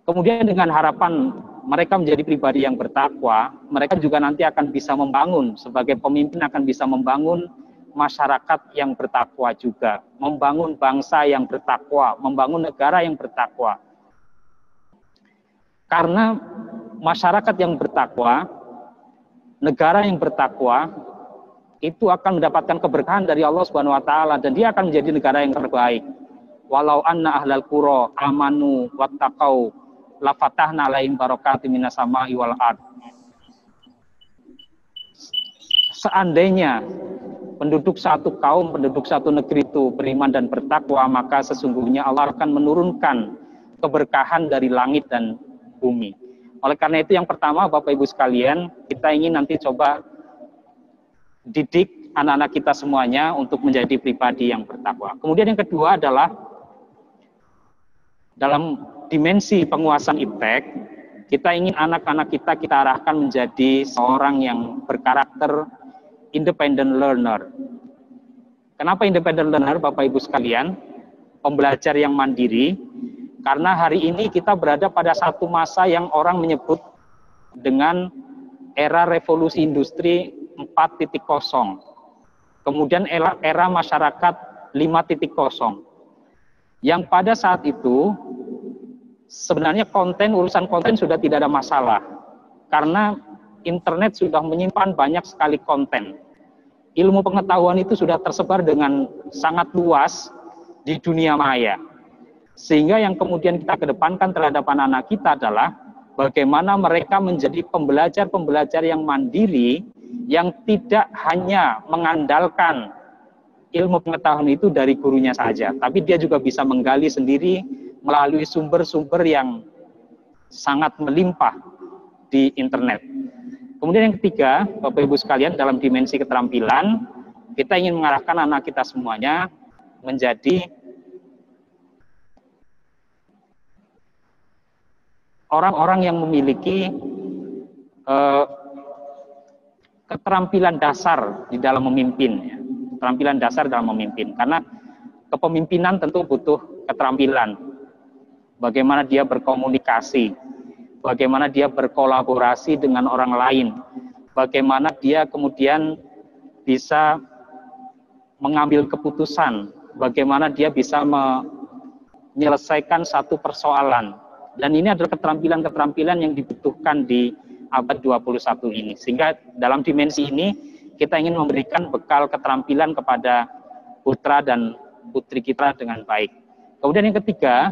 Kemudian dengan harapan mereka menjadi pribadi yang bertakwa, mereka juga nanti akan bisa membangun, sebagai pemimpin akan bisa membangun masyarakat yang bertakwa juga, membangun bangsa yang bertakwa, membangun negara yang bertakwa. Karena masyarakat yang bertakwa, negara yang bertakwa, itu akan mendapatkan keberkahan dari Allah Subhanahu wa taala dan dia akan menjadi negara yang terbaik. Walau anna ahlal qura amanu wattaqau la fatahna alaihim barakatim minas sama'i wal ard. Seandainya penduduk satu kaum, penduduk satu negeri itu beriman dan bertakwa, maka sesungguhnya Allah akan menurunkan keberkahan dari langit dan bumi. Oleh karena itu yang pertama Bapak Ibu sekalian, kita ingin nanti coba didik anak-anak kita semuanya untuk menjadi pribadi yang bertakwa. Kemudian yang kedua adalah dalam dimensi penguasaan iptek, kita ingin anak-anak kita arahkan menjadi seorang yang berkarakter independent learner. Kenapa independent learner Bapak Ibu sekalian? Pembelajar yang mandiri, karena hari ini kita berada pada satu masa yang orang menyebut dengan era revolusi industri 4.0, kemudian era masyarakat 5.0, yang pada saat itu sebenarnya urusan konten sudah tidak ada masalah, karena internet sudah menyimpan banyak sekali konten. Ilmu pengetahuan itu sudah tersebar dengan sangat luas di dunia maya, sehingga yang kemudian kita kedepankan terhadap anak-anak kita adalah bagaimana mereka menjadi pembelajar-pembelajar yang mandiri, yang tidak hanya mengandalkan ilmu pengetahuan itu dari gurunya saja, tapi dia juga bisa menggali sendiri melalui sumber-sumber yang sangat melimpah di internet. Kemudian yang ketiga, Bapak Ibu sekalian, dalam dimensi keterampilan, kita ingin mengarahkan anak kita semuanya menjadi orang-orang yang memiliki keterampilan dasar di dalam memimpin, ya. Keterampilan dasar dalam memimpin, karena kepemimpinan tentu butuh keterampilan. Bagaimana dia berkomunikasi, bagaimana dia berkolaborasi dengan orang lain, bagaimana dia kemudian bisa mengambil keputusan, bagaimana dia bisa menyelesaikan satu persoalan. Dan ini adalah keterampilan-keterampilan yang dibutuhkan di abad 21 ini. Sehingga dalam dimensi ini kita ingin memberikan bekal keterampilan kepada putra dan putri kita dengan baik. Kemudian yang ketiga,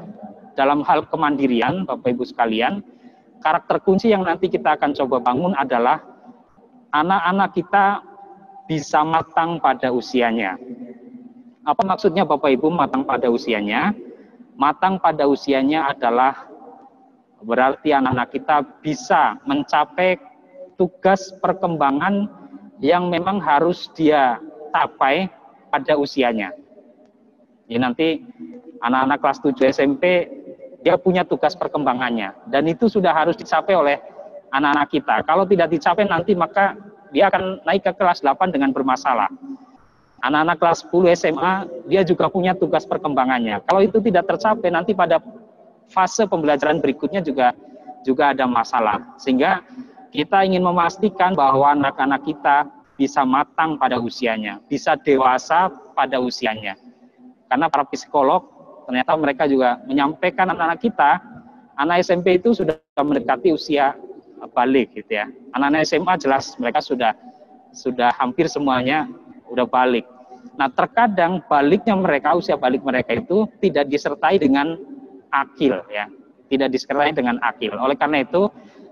dalam hal kemandirian, Bapak Ibu sekalian, karakter kunci yang nanti kita akan coba bangun adalah anak-anak kita bisa matang pada usianya. Apa maksudnya Bapak Ibu matang pada usianya? Matang pada usianya adalah berarti anak-anak kita bisa mencapai tugas perkembangan yang memang harus dia capai pada usianya. Ya, nanti anak-anak kelas 7 SMP dia punya tugas perkembangannya, dan itu sudah harus dicapai oleh anak-anak kita. Kalau tidak dicapai nanti maka dia akan naik ke kelas 8 dengan bermasalah. Anak-anak kelas 10 SMA dia juga punya tugas perkembangannya. Kalau itu tidak tercapai nanti pada fase pembelajaran berikutnya juga ada masalah. Sehingga kita ingin memastikan bahwa anak-anak kita bisa matang pada usianya, bisa dewasa pada usianya. Karena para psikolog ternyata mereka juga menyampaikan anak-anak kita, anak SMP itu sudah mendekati usia balik gitu ya. Anak-anak SMA jelas mereka sudah hampir semuanya udah balik. Nah, terkadang usia balik mereka itu tidak disertai dengan akil, ya, tidak disertai dengan akil. Oleh karena itu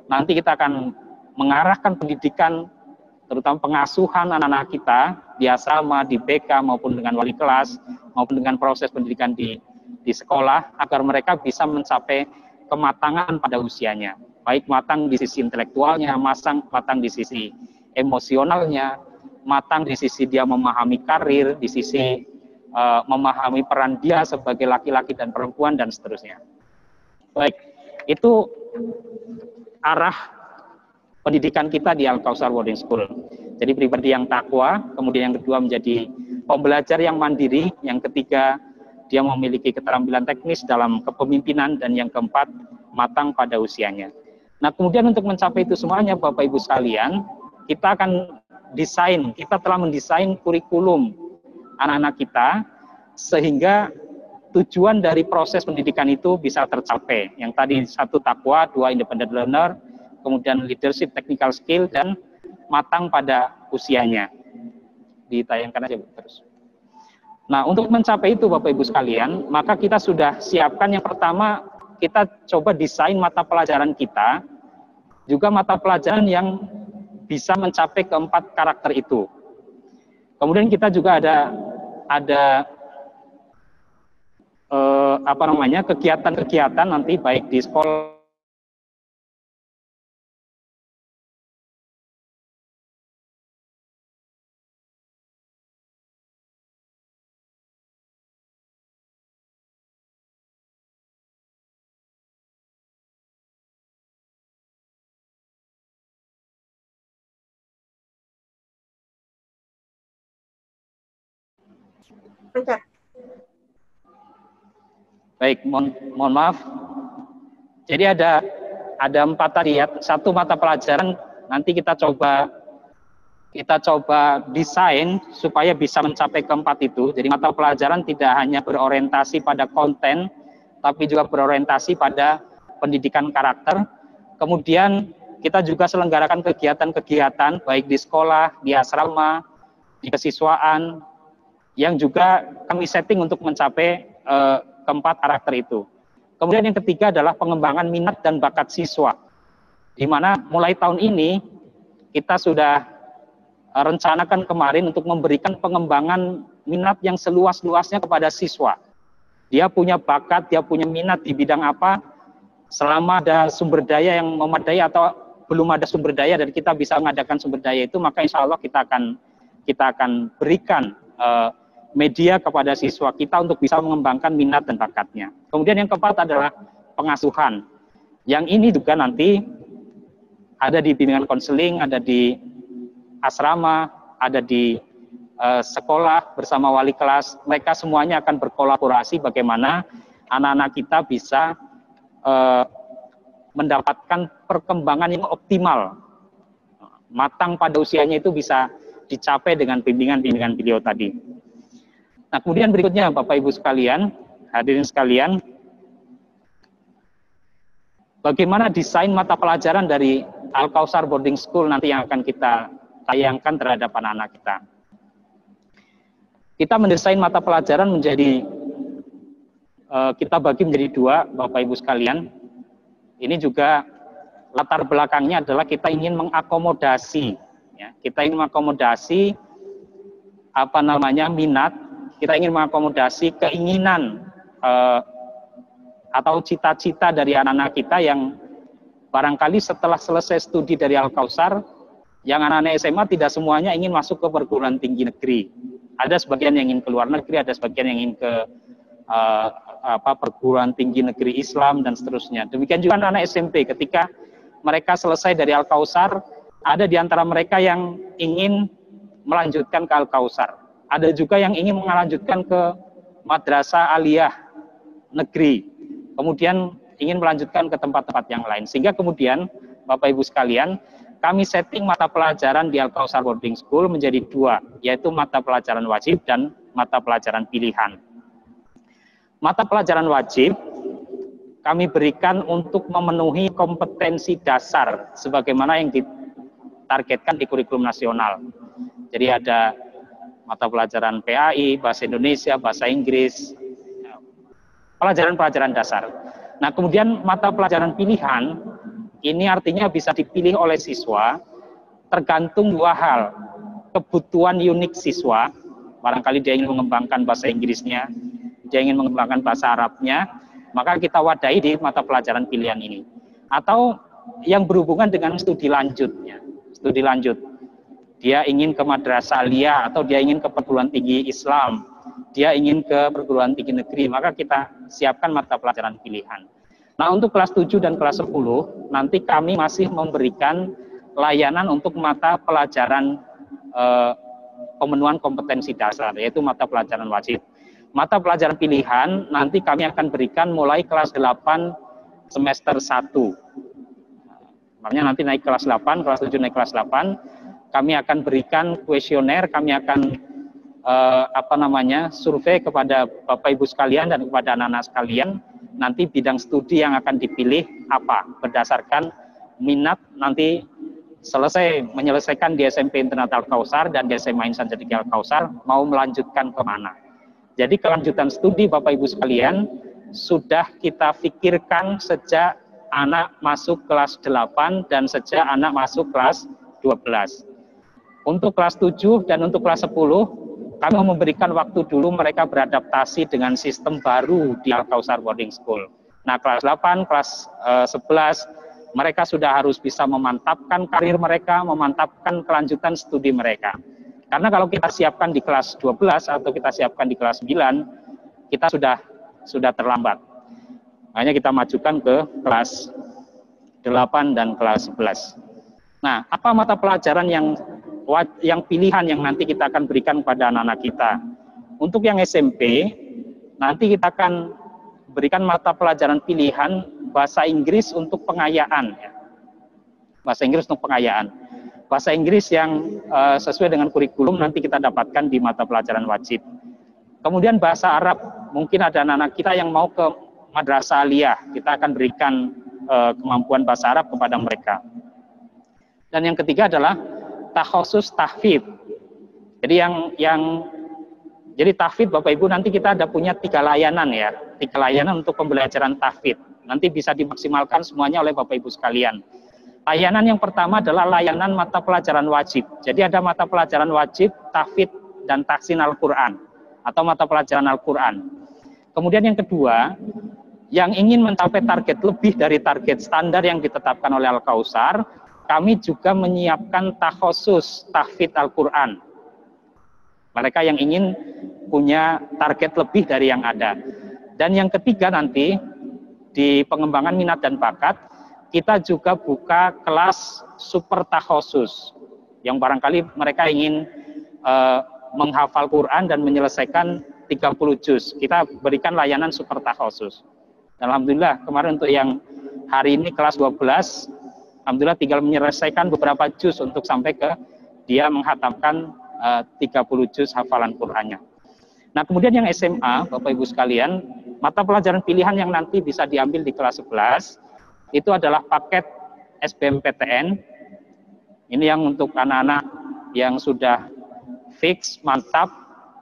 nanti kita akan mengarahkan pendidikan, terutama pengasuhan anak-anak kita di asrama, di BK maupun dengan wali kelas maupun dengan proses pendidikan di sekolah, agar mereka bisa mencapai kematangan pada usianya, baik matang di sisi intelektualnya, matang di sisi emosionalnya, matang di sisi dia memahami karir, di sisi memahami peran dia sebagai laki-laki dan perempuan, dan seterusnya. Baik, itu arah pendidikan kita di Al-Kausar Boarding School. Jadi pribadi yang takwa, kemudian yang kedua menjadi pembelajar yang mandiri, yang ketiga dia memiliki keterampilan teknis dalam kepemimpinan, dan yang keempat matang pada usianya. Nah, kemudian untuk mencapai itu semuanya Bapak Ibu sekalian, kita akan kita telah mendesain kurikulum anak-anak kita sehingga tujuan dari proses pendidikan itu bisa tercapai. Yang tadi 1 takwa, 2 independent learner, kemudian leadership, technical skill, dan matang pada usianya. Ditayangkan aja terus. Nah, untuk mencapai itu Bapak Ibu sekalian, maka kita sudah siapkan yang pertama, kita coba desain mata pelajaran kita, juga mata pelajaran yang bisa mencapai keempat karakter itu. Kemudian kita juga ada kegiatan-kegiatan nanti baik di sekolah Baik, mohon maaf. Jadi ada 4 tadi ya. 1 mata pelajaran nanti kita coba desain supaya bisa mencapai keempat itu. Jadi mata pelajaran tidak hanya berorientasi pada konten, tapi juga berorientasi pada pendidikan karakter. Kemudian kita juga selenggarakan kegiatan-kegiatan baik di sekolah, di asrama, di kesiswaan, yang juga kami setting untuk mencapai keempat karakter itu. Kemudian yang ketiga adalah pengembangan minat dan bakat siswa, di mana mulai tahun ini kita sudah rencanakan kemarin untuk memberikan pengembangan minat yang seluas-luasnya kepada siswa. Dia punya bakat, dia punya minat di bidang apa, selama ada sumber daya yang memadai atau belum ada sumber daya dan kita bisa mengadakan sumber daya itu, maka insya Allah kita akan berikan media kepada siswa kita untuk bisa mengembangkan minat dan bakatnya. Kemudian yang keempat adalah pengasuhan. Yang ini juga nanti ada di bimbingan konseling, ada di asrama, ada di sekolah bersama wali kelas. Mereka semuanya akan berkolaborasi bagaimana anak-anak kita bisa mendapatkan perkembangan yang optimal. Matang pada usianya itu bisa dicapai dengan bimbingan-bimbingan beliau tadi. Nah, kemudian berikutnya Bapak Ibu sekalian, hadirin sekalian, bagaimana desain mata pelajaran dari Al-Kausar Boarding School nanti yang akan kita tayangkan terhadap anak-anak kita. Kita mendesain mata pelajaran menjadi, kita bagi menjadi 2 Bapak Ibu sekalian. Ini juga latar belakangnya adalah kita ingin mengakomodasi, ya, kita ingin mengakomodasi minat. Kita ingin mengakomodasi keinginan atau cita-cita dari anak-anak kita yang barangkali setelah selesai studi dari Al-Kausar, yang anak-anak SMA tidak semuanya ingin masuk ke perguruan tinggi negeri. Ada sebagian yang ingin ke luar negeri, ada sebagian yang ingin ke perguruan tinggi negeri Islam dan seterusnya. Demikian juga anak-anak SMP ketika mereka selesai dari Al-Kausar, ada di antara mereka yang ingin melanjutkan ke Al-Kausar. Ada juga yang ingin melanjutkan ke madrasah aliyah negeri, kemudian ingin melanjutkan ke tempat-tempat yang lain. Sehingga kemudian Bapak Ibu sekalian, kami setting mata pelajaran di Al-Kausar Boarding School menjadi 2, yaitu mata pelajaran wajib dan mata pelajaran pilihan. Mata pelajaran wajib kami berikan untuk memenuhi kompetensi dasar sebagaimana yang ditargetkan di kurikulum nasional. Jadi ada mata pelajaran PAI, bahasa Indonesia, bahasa Inggris, pelajaran-pelajaran dasar. Nah, kemudian mata pelajaran pilihan, ini artinya bisa dipilih oleh siswa tergantung 2 hal. Kebutuhan unik siswa, barangkali dia ingin mengembangkan bahasa Inggrisnya, dia ingin mengembangkan bahasa Arabnya, maka kita wadahi di mata pelajaran pilihan ini. Atau yang berhubungan dengan studi lanjutnya, studi lanjut. Dia ingin ke madrasah aliyah atau dia ingin ke perguruan tinggi Islam, dia ingin ke perguruan tinggi negeri, maka kita siapkan mata pelajaran pilihan. Nah, untuk kelas 7 dan kelas 10, nanti kami masih memberikan layanan untuk mata pelajaran pemenuhan kompetensi dasar, yaitu mata pelajaran wajib. Mata pelajaran pilihan nanti kami akan berikan mulai kelas 8 semester 1. Makanya nanti naik kelas 8, kelas 7 naik kelas 8, kami akan berikan kuesioner, kami akan survei kepada Bapak Ibu sekalian dan kepada anak-anak sekalian, nanti bidang studi yang akan dipilih apa, berdasarkan minat nanti selesai menyelesaikan di SMP Internat Al-Kausar dan di SMA Insan Cendekia Al-Kausar, mau melanjutkan kemana. Jadi kelanjutan studi Bapak Ibu sekalian sudah kita pikirkan sejak anak masuk kelas 8 dan sejak anak masuk kelas 12. Untuk kelas 7 dan untuk kelas 10, kami memberikan waktu dulu mereka beradaptasi dengan sistem baru di Al-Kausar Boarding School. Nah, kelas 8, kelas 11, mereka sudah harus bisa memantapkan karir mereka, memantapkan kelanjutan studi mereka. Karena kalau kita siapkan di kelas 12 atau kita siapkan di kelas 9, kita sudah terlambat. Makanya kita majukan ke kelas 8 dan kelas 11. Nah, apa mata pelajaran yang pilihan yang nanti kita akan berikan kepada anak-anak kita? Untuk yang SMP, nanti kita akan berikan mata pelajaran pilihan bahasa Inggris untuk pengayaan. Bahasa Inggris untuk pengayaan. Bahasa Inggris yang sesuai dengan kurikulum nanti kita dapatkan di mata pelajaran wajib. Kemudian bahasa Arab, mungkin ada anak-anak kita yang mau ke madrasah aliyah, kita akan berikan kemampuan bahasa Arab kepada mereka. Dan yang ketiga adalah takhusus tahfidz. Jadi jadi tahfidz Bapak Ibu nanti kita ada punya 3 layanan ya, 3 layanan untuk pembelajaran tahfidz. Nanti bisa dimaksimalkan semuanya oleh Bapak Ibu sekalian. Layanan yang pertama adalah layanan mata pelajaran wajib. Jadi ada mata pelajaran wajib, tahfidz dan tahsin Al-Quran atau mata pelajaran Al-Quran. Kemudian yang kedua, yang ingin mencapai target lebih dari target standar yang ditetapkan oleh Al-Kausar, kami juga menyiapkan takhusus tahfidz Al-Quran. Mereka yang ingin punya target lebih dari yang ada. Dan yang ketiga nanti, di pengembangan minat dan bakat, kita juga buka kelas super takhusus yang barangkali mereka ingin menghafal Quran dan menyelesaikan 30 juz. Kita berikan layanan super takhusus. Alhamdulillah kemarin untuk yang hari ini kelas 12, alhamdulillah tinggal menyelesaikan beberapa juz untuk sampai ke dia menghatamkan 30 juz hafalan Qurannya. Nah, kemudian yang SMA, Bapak Ibu sekalian, mata pelajaran pilihan yang nanti bisa diambil di kelas 11 itu adalah paket SBMPTN. Ini yang untuk anak-anak yang sudah fix, mantap,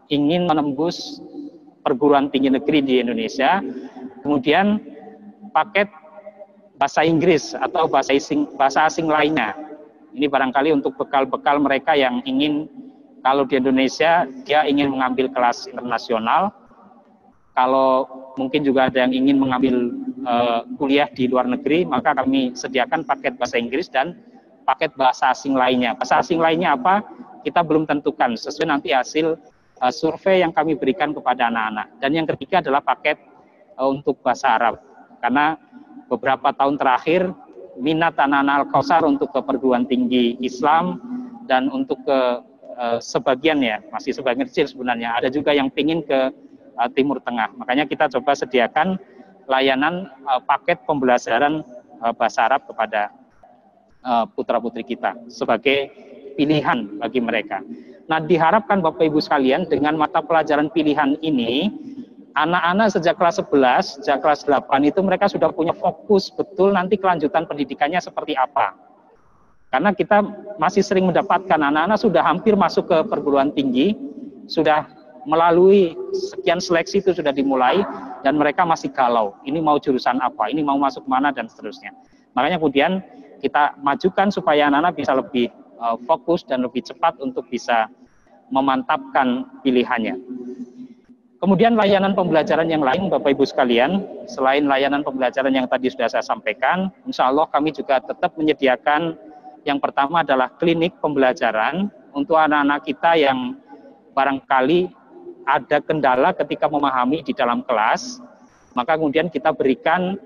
ingin menembus perguruan tinggi negeri di Indonesia. Kemudian paket bahasa Inggris atau bahasa asing lainnya. Ini barangkali untuk bekal-bekal mereka yang ingin, kalau di Indonesia dia ingin mengambil kelas internasional, kalau mungkin juga ada yang ingin mengambil kuliah di luar negeri, maka kami sediakan paket bahasa Inggris dan paket bahasa asing lainnya. Bahasa asing lainnya apa? Kita belum tentukan, sesuai nanti hasil survei yang kami berikan kepada anak-anak. Dan yang ketiga adalah paket untuk bahasa Arab. Karena beberapa tahun terakhir, minat anak-anak Al-Kausar untuk ke perguruan tinggi Islam dan untuk ke sebagian ya, masih sebagian kecil sebenarnya, ada juga yang ingin ke Timur Tengah. Makanya kita coba sediakan layanan paket pembelajaran bahasa Arab kepada putra-putri kita sebagai pilihan bagi mereka. Nah, diharapkan Bapak Ibu sekalian dengan mata pelajaran pilihan ini, anak-anak sejak kelas 11, sejak kelas 8 itu mereka sudah punya fokus betul nanti kelanjutan pendidikannya seperti apa. Karena kita masih sering mendapatkan anak-anak sudah hampir masuk ke perguruan tinggi, sudah melalui sekian seleksi itu sudah dimulai, dan mereka masih galau, ini mau jurusan apa, ini mau masuk mana, dan seterusnya. Makanya kemudian kita majukan supaya anak-anak bisa lebih fokus dan lebih cepat untuk bisa memantapkan pilihannya. Kemudian layanan pembelajaran yang lain, Bapak Ibu sekalian, selain layanan pembelajaran yang tadi sudah saya sampaikan, insya Allah kami juga tetap menyediakan yang pertama adalah klinik pembelajaran untuk anak-anak kita yang barangkali ada kendala ketika memahami di dalam kelas, maka kemudian kita berikan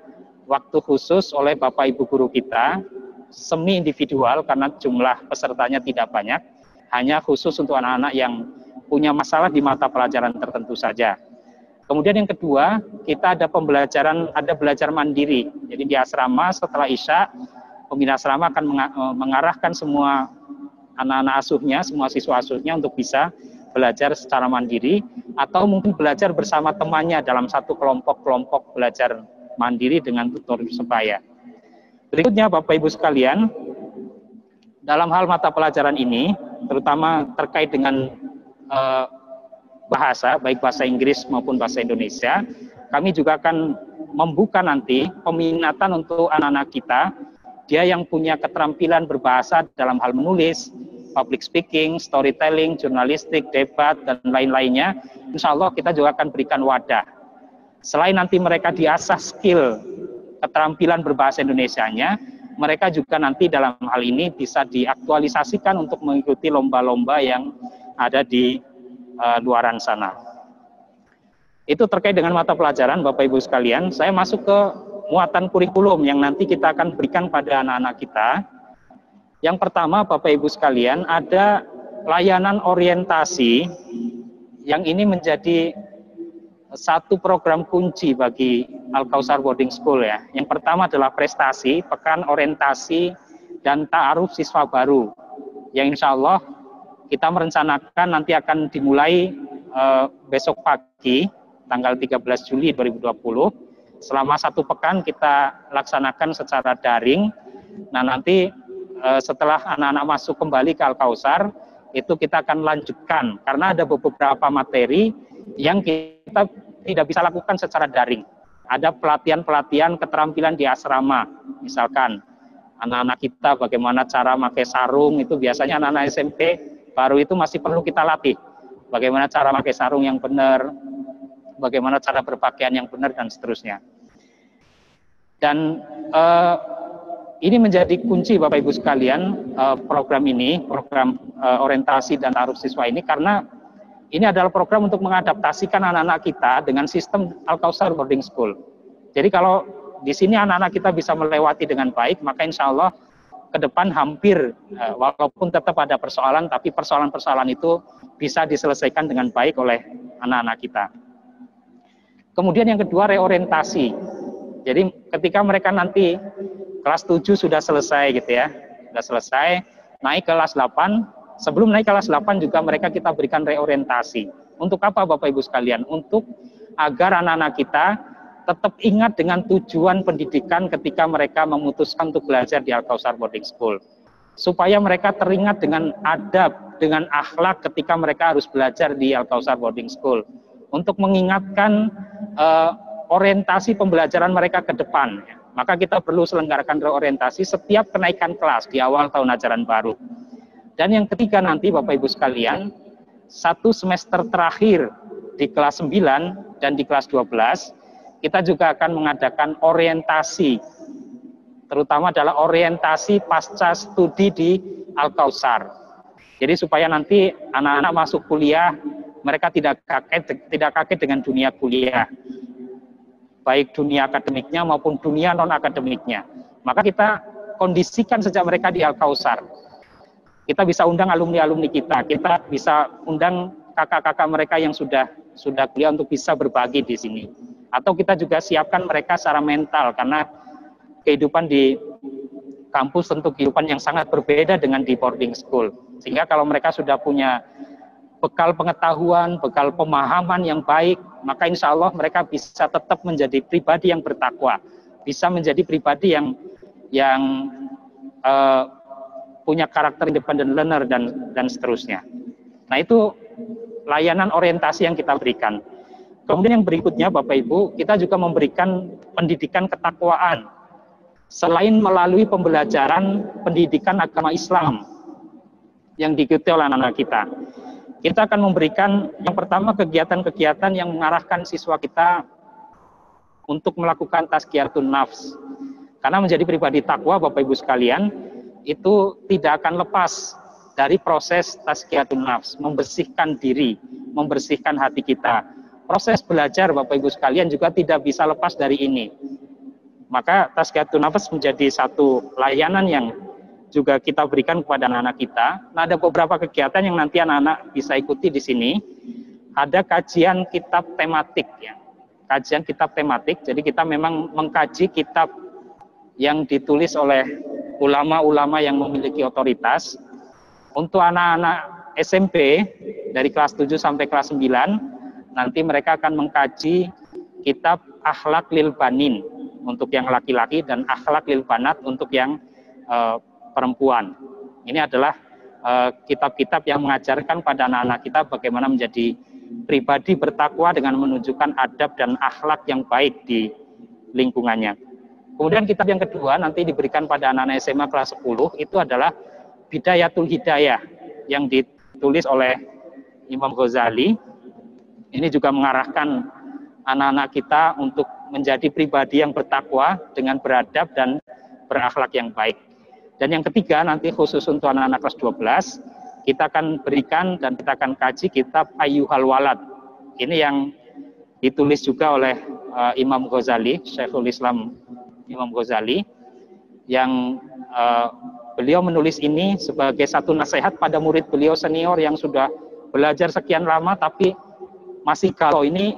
waktu khusus oleh Bapak Ibu guru kita semi individual karena jumlah pesertanya tidak banyak, hanya khusus untuk anak-anak yang punya masalah di mata pelajaran tertentu saja. Kemudian yang kedua, kita ada belajar mandiri. Jadi di asrama setelah Isya, pembina asrama akan mengarahkan semua anak-anak asuhnya, semua siswa asuhnya untuk bisa belajar secara mandiri atau mungkin belajar bersama temannya dalam satu kelompok-kelompok belajar mandiri dengan tutor sebaya. Berikutnya Bapak Ibu sekalian, dalam hal mata pelajaran ini, terutama terkait dengan bahasa, baik bahasa Inggris maupun bahasa Indonesia, kami juga akan membuka nanti peminatan untuk anak-anak kita, dia yang punya keterampilan berbahasa dalam hal menulis, public speaking, storytelling, jurnalistik, debat, dan lain-lainnya. Insya Allah kita juga akan berikan wadah. Selain nanti mereka diasah skill keterampilan berbahasa Indonesianya, mereka juga nanti dalam hal ini bisa diaktualisasikan untuk mengikuti lomba-lomba yang ada di luaran sana. Itu terkait dengan mata pelajaran, Bapak Ibu sekalian. Saya masuk ke muatan kurikulum yang nanti kita akan berikan pada anak-anak kita. Yang pertama, Bapak Ibu sekalian, ada layanan orientasi yang ini menjadi satu program kunci bagi Al-Kausar Boarding School ya. Yang pertama adalah prestasi, pekan orientasi dan ta'aruf siswa baru. Yang insya Allah kita merencanakan nanti akan dimulai besok pagi, tanggal 13 Juli 2020. Selama 1 pekan kita laksanakan secara daring. Nah nanti setelah anak-anak masuk kembali ke Al-Kausar, itu kita akan lanjutkan. Karena ada beberapa materi yang kita tidak bisa lakukan secara daring. Ada pelatihan-pelatihan keterampilan di asrama. Misalkan anak-anak kita bagaimana cara pakai sarung, itu biasanya anak-anak SMP baru itu masih perlu kita latih. Bagaimana cara pakai sarung yang benar, bagaimana cara berpakaian yang benar, dan seterusnya. Dan ini menjadi kunci Bapak Ibu sekalian, program ini, program orientasi dan ta'aruf siswa ini, karena ini adalah program untuk mengadaptasikan anak-anak kita dengan sistem Al-Kausar Boarding School. Jadi kalau di sini anak-anak kita bisa melewati dengan baik, maka insya Allah ke depan hampir, walaupun tetap ada persoalan, tapi persoalan-persoalan itu bisa diselesaikan dengan baik oleh anak-anak kita. Kemudian yang kedua, reorientasi. Jadi ketika mereka nanti kelas 7 sudah selesai gitu ya, sudah selesai, naik kelas 8, sebelum naik kelas 8 juga mereka kita berikan reorientasi. Untuk apa Bapak Ibu sekalian? Untuk agar anak-anak kita tetap ingat dengan tujuan pendidikan ketika mereka memutuskan untuk belajar di Al-Kausar Boarding School. Supaya mereka teringat dengan adab, dengan akhlak ketika mereka harus belajar di Al-Kausar Boarding School. Untuk mengingatkan orientasi pembelajaran mereka ke depan. Maka kita perlu selenggarakan reorientasi setiap kenaikan kelas di awal tahun ajaran baru. Dan yang ketiga nanti Bapak Ibu sekalian, 1 semester terakhir di kelas 9 dan di kelas 12, kita juga akan mengadakan orientasi, terutama adalah orientasi pasca studi di Al-Kausar. Jadi supaya nanti anak-anak masuk kuliah, mereka tidak kaget dengan dunia kuliah, baik dunia akademiknya maupun dunia non-akademiknya. Maka kita kondisikan sejak mereka di Al-Kausar. Kita bisa undang alumni-alumni kita bisa undang kakak-kakak mereka yang sudah kuliah untuk bisa berbagi di sini. Atau kita juga siapkan mereka secara mental, karena kehidupan di kampus tentu kehidupan yang sangat berbeda dengan di boarding school. Sehingga kalau mereka sudah punya bekal pengetahuan, bekal pemahaman yang baik, maka insya Allah mereka bisa tetap menjadi pribadi yang bertakwa, bisa menjadi pribadi yang punya karakter independent learner dan seterusnya. Nah itu layanan orientasi yang kita berikan. Kemudian yang berikutnya Bapak Ibu, kita juga memberikan pendidikan ketakwaan. Selain melalui pembelajaran pendidikan agama Islam yang diikuti oleh anak-anak kita, kita akan memberikan yang pertama kegiatan-kegiatan yang mengarahkan siswa kita untuk melakukan tazkiyatun nafs. Karena menjadi pribadi takwa Bapak Ibu sekalian, itu tidak akan lepas dari proses tazkiyatun nafs, membersihkan diri, membersihkan hati kita. Proses belajar Bapak Ibu sekalian juga tidak bisa lepas dari ini. Maka tazkiyatun nafas menjadi satu layanan yang juga kita berikan kepada anak-anak kita. Nah, ada beberapa kegiatan yang nanti anak-anak bisa ikuti di sini. Ada kajian kitab tematik ya. Kajian kitab tematik. Jadi kita memang mengkaji kitab yang ditulis oleh ulama-ulama yang memiliki otoritas. Untuk anak-anak SMP dari kelas 7 sampai kelas 9, nanti mereka akan mengkaji kitab Akhlak lil Banin untuk yang laki-laki dan Akhlak lil Banat untuk yang perempuan. Ini adalah kitab-kitab yang mengajarkan pada anak-anak kita bagaimana menjadi pribadi bertakwa dengan menunjukkan adab dan akhlak yang baik di lingkungannya. Kemudian kitab yang kedua nanti diberikan pada anak-anak SMA kelas 10, itu adalah Bidayatul Hidayah yang ditulis oleh Imam Ghazali. Ini juga mengarahkan anak-anak kita untuk menjadi pribadi yang bertakwa dengan beradab dan berakhlak yang baik. Dan yang ketiga nanti khusus untuk anak-anak kelas 12, kita akan berikan dan kita akan kaji kitab Ayyuhal Walad. Ini yang ditulis juga oleh Imam Ghazali, Syekhul Islam Imam Ghazali, yang beliau menulis ini sebagai satu nasihat pada murid beliau senior yang sudah belajar sekian lama tapi masih galau, ini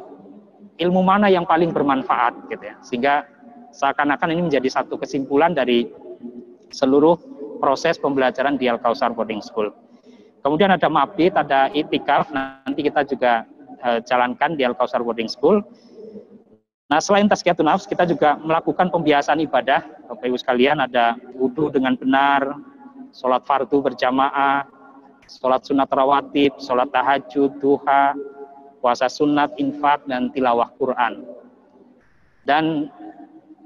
ilmu mana yang paling bermanfaat gitu ya. Sehingga seakan-akan ini menjadi satu kesimpulan dari seluruh proses pembelajaran di Al-Kausar Boarding School. Kemudian ada mabit, ada itikaf, nanti kita juga jalankan di Al-Kausar Boarding School. Nah, selain tazkiyatun nafs, kita juga melakukan pembiasaan ibadah. Bapak Ibu sekalian, ada wudu dengan benar, sholat fardu berjamaah, sholat sunat rawatib, sholat tahajud, duha, puasa sunat, infak, dan tilawah Quran. Dan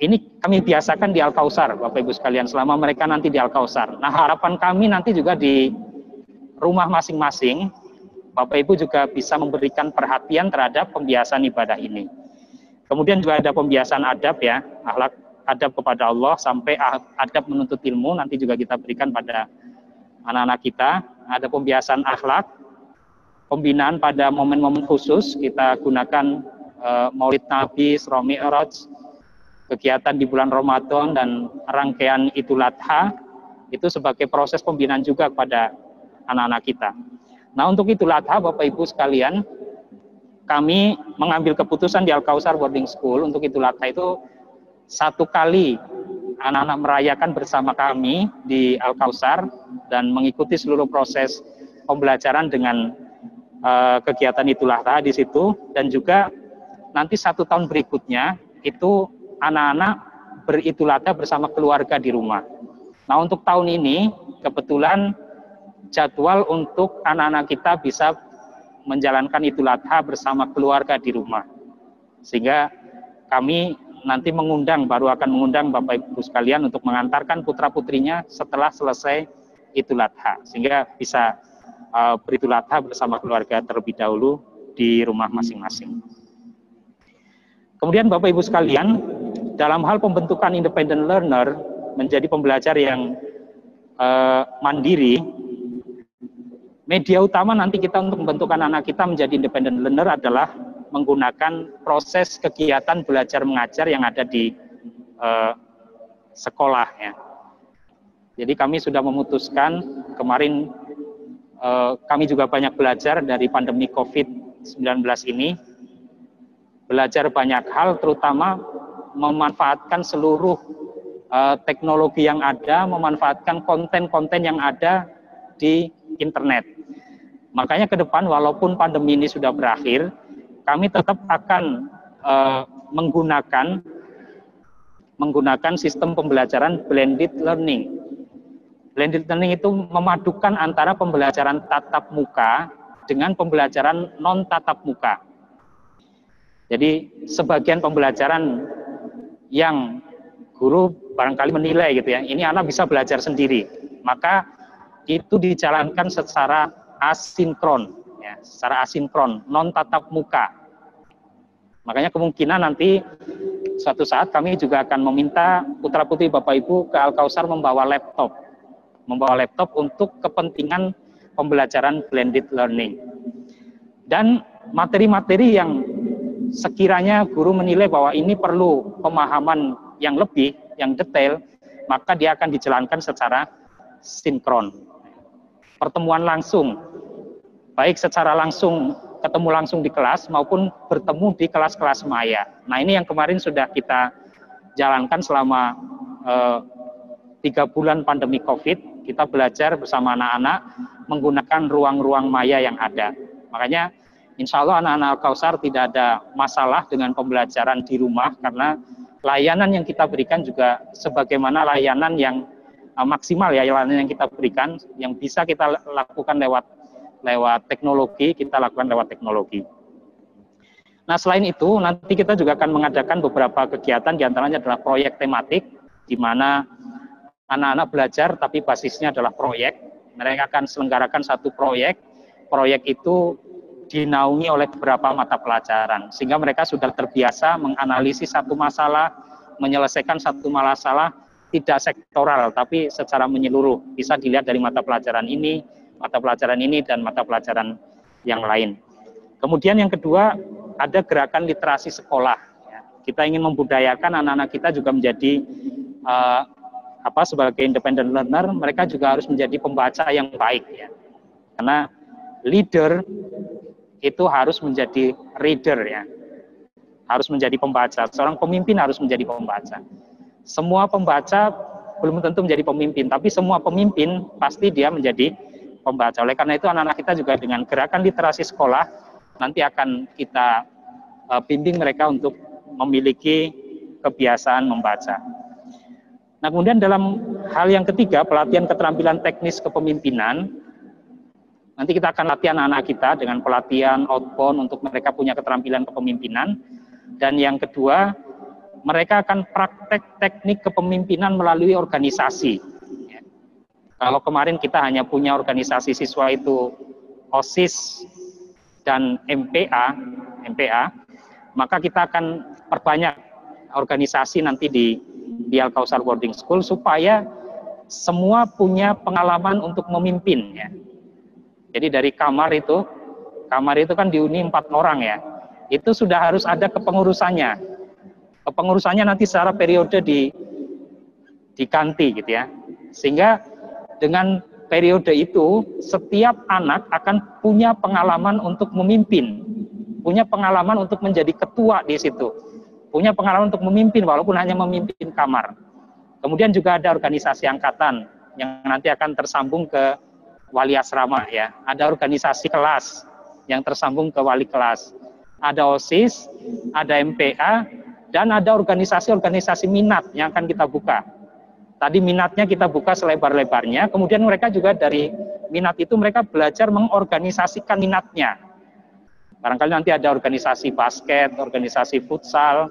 ini kami biasakan di Al-Kausar, Bapak Ibu sekalian, selama mereka nanti di Al-Kausar. Nah, harapan kami nanti juga di rumah masing-masing, Bapak Ibu juga bisa memberikan perhatian terhadap pembiasaan ibadah ini. Kemudian juga ada pembiasaan adab ya, akhlak adab kepada Allah sampai adab menuntut ilmu, nanti juga kita berikan pada anak-anak kita. Ada pembiasaan akhlak, pembinaan pada momen-momen khusus, kita gunakan Maulid Nabi, Isra Mi'raj, kegiatan di bulan Ramadan dan rangkaian Idul Adha, itu sebagai proses pembinaan juga kepada anak-anak kita. Nah, untuk Idul Adha, Bapak Ibu sekalian, kami mengambil keputusan di Al-Kausar Boarding School untuk Idul Adha itu satu kali anak-anak merayakan bersama kami di Al-Kausar dan mengikuti seluruh proses pembelajaran dengan kegiatan Idul Adha di situ, dan juga nanti 1 tahun berikutnya itu anak-anak beridul adha bersama keluarga di rumah. Nah, untuk tahun ini kebetulan jadwal untuk anak-anak kita bisa menjalankan idul adha bersama keluarga di rumah. Sehingga kami nanti baru akan mengundang Bapak Ibu sekalian untuk mengantarkan putra-putrinya setelah selesai idul adha. Sehingga bisa beridul adha bersama keluarga terlebih dahulu di rumah masing-masing. Kemudian Bapak Ibu sekalian, dalam hal pembentukan independent learner menjadi pembelajar yang mandiri, media utama nanti kita untuk membentukkan anak kita menjadi independent learner adalah menggunakan proses kegiatan belajar mengajar yang ada di sekolah ya. Jadi kami sudah memutuskan kemarin, kami juga banyak belajar dari pandemi COVID-19 ini, belajar banyak hal, terutama memanfaatkan seluruh teknologi yang ada, memanfaatkan konten-konten yang ada di internet. Makanya ke depan walaupun pandemi ini sudah berakhir, kami tetap akan menggunakan sistem pembelajaran blended learning. Blended learning itu memadukan antara pembelajaran tatap muka dengan pembelajaran non tatap muka. Jadi sebagian pembelajaran yang guru barangkali menilai gitu ya, ini anak bisa belajar sendiri, maka itu dijalankan secara asinkron, ya, secara asinkron, non tatap muka. Makanya kemungkinan nanti suatu saat kami juga akan meminta putra-putri Bapak Ibu ke Al-Kausar membawa laptop untuk kepentingan pembelajaran blended learning. Dan materi-materi yang sekiranya guru menilai bahwa ini perlu pemahaman yang lebih, yang detail, maka dia akan dijalankan secara sinkron. Pertemuan langsung, baik secara langsung, ketemu langsung di kelas maupun bertemu di kelas-kelas maya. Nah, ini yang kemarin sudah kita jalankan selama 3 bulan pandemi COVID. Kita belajar bersama anak-anak menggunakan ruang-ruang maya yang ada. Makanya insya Allah anak-anak Al-Kausar tidak ada masalah dengan pembelajaran di rumah, karena layanan yang kita berikan juga sebagaimana layanan yang maksimal ya, layanan yang kita berikan, yang bisa kita lakukan lewat teknologi, kita lakukan lewat teknologi. Nah, selain itu nanti kita juga akan mengadakan beberapa kegiatan, diantaranya adalah proyek tematik, di mana anak-anak belajar tapi basisnya adalah proyek. Mereka akan selenggarakan satu proyek itu dinaungi oleh beberapa mata pelajaran, sehingga mereka sudah terbiasa menganalisis satu masalah, menyelesaikan satu masalah tidak sektoral, tapi secara menyeluruh. Bisa dilihat dari mata pelajaran ini, dan mata pelajaran yang lain. Kemudian yang kedua, ada gerakan literasi sekolah. Kita ingin membudayakan anak-anak kita juga menjadi sebagai independent learner, mereka juga harus menjadi pembaca yang baik ya. Karena leader itu harus menjadi reader ya, harus menjadi pembaca. Seorang pemimpin harus menjadi pembaca. Semua pembaca belum tentu menjadi pemimpin, tapi semua pemimpin pasti dia menjadi pembaca. Oleh karena itu anak-anak kita juga dengan gerakan literasi sekolah nanti akan kita bimbing mereka untuk memiliki kebiasaan membaca. Nah, kemudian dalam hal yang ketiga, pelatihan keterampilan teknis kepemimpinan. Nanti kita akan latihan anak-anak kita dengan pelatihan outbound untuk mereka punya keterampilan kepemimpinan. Dan yang kedua, mereka akan praktek teknik kepemimpinan melalui organisasi. Kalau kemarin kita hanya punya organisasi siswa itu OSIS dan MPA, maka kita akan perbanyak organisasi nanti di Al-Kausar Boarding School supaya semua punya pengalaman untuk memimpin ya. Jadi dari kamar itu kan dihuni 4 orang ya, itu sudah harus ada kepengurusannya. Kepengurusannya nanti secara periode diganti gitu ya. Sehingga dengan periode itu setiap anak akan punya pengalaman untuk memimpin, punya pengalaman untuk menjadi ketua di situ, punya pengalaman untuk memimpin walaupun hanya memimpin kamar. Kemudian juga ada organisasi angkatan yang nanti akan tersambung ke wali asrama ya. Ada organisasi kelas yang tersambung ke wali kelas. Ada OSIS, ada MPA, dan ada organisasi-organisasi minat yang akan kita buka. Tadi minatnya kita buka selebar-lebarnya, kemudian mereka juga dari minat itu mereka belajar mengorganisasikan minatnya. Barangkali nanti ada organisasi basket, organisasi futsal,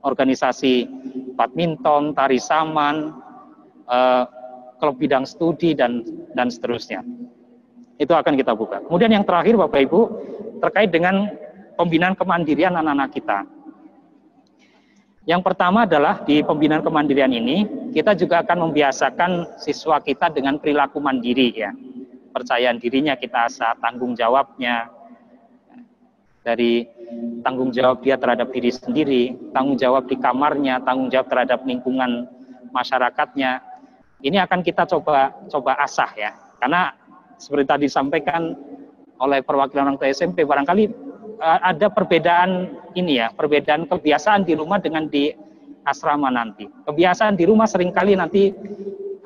organisasi badminton, tari saman, klub bidang studi dan seterusnya. Itu akan kita buka. Kemudian yang terakhir Bapak Ibu, terkait dengan pembinaan kemandirian anak-anak kita. Yang pertama adalah di pembinaan kemandirian ini, kita juga akan membiasakan siswa kita dengan perilaku mandiri ya. Percayaan dirinya kita asah, tanggung jawabnya, dari tanggung jawab dia terhadap diri sendiri, tanggung jawab di kamarnya, tanggung jawab terhadap lingkungan masyarakatnya. Ini akan kita coba asah ya, karena seperti tadi disampaikan oleh perwakilan orang tua SMP, barangkali ada perbedaan ini ya, perbedaan kebiasaan di rumah dengan di asrama nanti. Kebiasaan di rumah seringkali nanti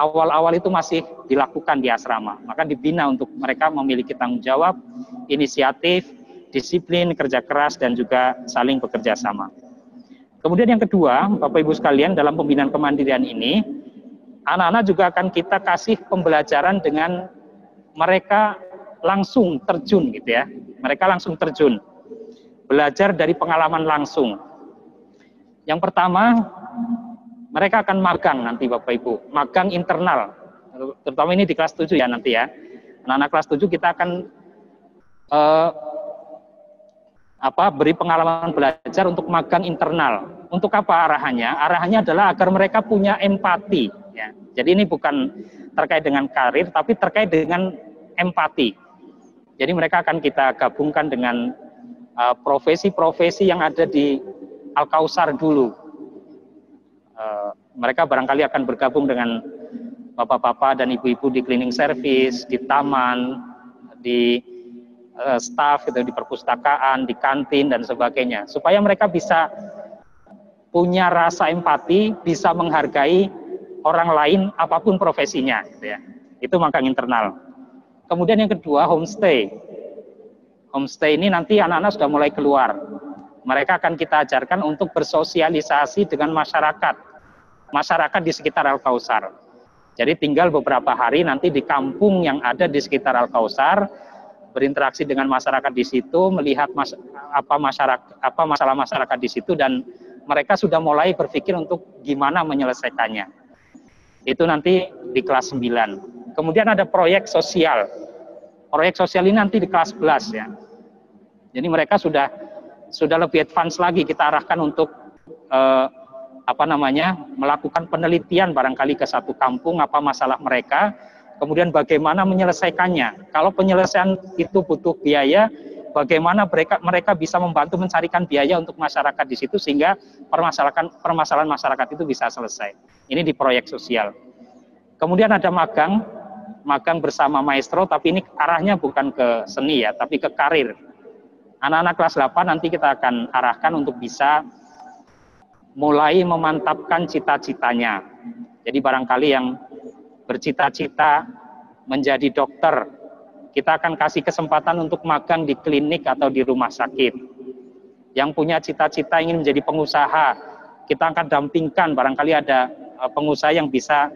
awal-awal itu masih dilakukan di asrama, maka dibina untuk mereka memiliki tanggung jawab, inisiatif, disiplin, kerja keras, dan juga saling bekerja sama. Kemudian yang kedua, Bapak Ibu sekalian, dalam pembinaan kemandirian ini, anak-anak juga akan kita kasih pembelajaran dengan mereka langsung terjun gitu ya. Mereka langsung terjun. Belajar dari pengalaman langsung. Yang pertama, mereka akan magang nanti Bapak Ibu. Magang internal. Terutama ini di kelas 7 ya nanti ya. Anak-anak kelas 7 kita akan beri pengalaman belajar untuk magang internal. Untuk apa arahannya? Arahannya adalah agar mereka punya empati. Ya. Jadi ini bukan terkait dengan karir, tapi terkait dengan empati. Jadi mereka akan kita gabungkan dengan profesi-profesi yang ada di Al-Kausar dulu. mereka barangkali akan bergabung dengan bapak-bapak dan ibu-ibu di cleaning service, di taman, di staff, gitu, di perpustakaan, di kantin dan sebagainya, supaya mereka bisa punya rasa empati, bisa menghargai orang lain apapun profesinya, gitu ya. Itu magang internal. Kemudian yang kedua, homestay. Homestay ini nanti anak-anak sudah mulai keluar. Mereka akan kita ajarkan untuk bersosialisasi dengan masyarakat di sekitar Al-Kausar. Jadi tinggal beberapa hari nanti di kampung yang ada di sekitar Al-Kausar, berinteraksi dengan masyarakat di situ, melihat apa masalah masyarakat di situ, dan mereka sudah mulai berpikir untuk gimana menyelesaikannya. Itu nanti di kelas 9. Kemudian ada proyek sosial. Proyek sosial ini nanti di kelas 11 ya. Jadi mereka sudah lebih advance lagi, kita arahkan untuk melakukan penelitian barangkali ke satu kampung, apa masalah mereka, kemudian bagaimana menyelesaikannya. Kalau penyelesaian itu butuh biaya, bagaimana mereka bisa membantu mencarikan biaya untuk masyarakat di situ sehingga permasalahan masyarakat itu bisa selesai. Ini di proyek sosial. Kemudian ada magang bersama maestro, tapi ini arahnya bukan ke seni ya, tapi ke karir. Anak-anak kelas 8 nanti kita akan arahkan untuk bisa mulai memantapkan cita-citanya. Jadi barangkali yang bercita-cita menjadi dokter, kita akan kasih kesempatan untuk magang di klinik atau di rumah sakit. Yang punya cita-cita ingin menjadi pengusaha, kita akan dampingkan, barangkali ada pengusaha yang bisa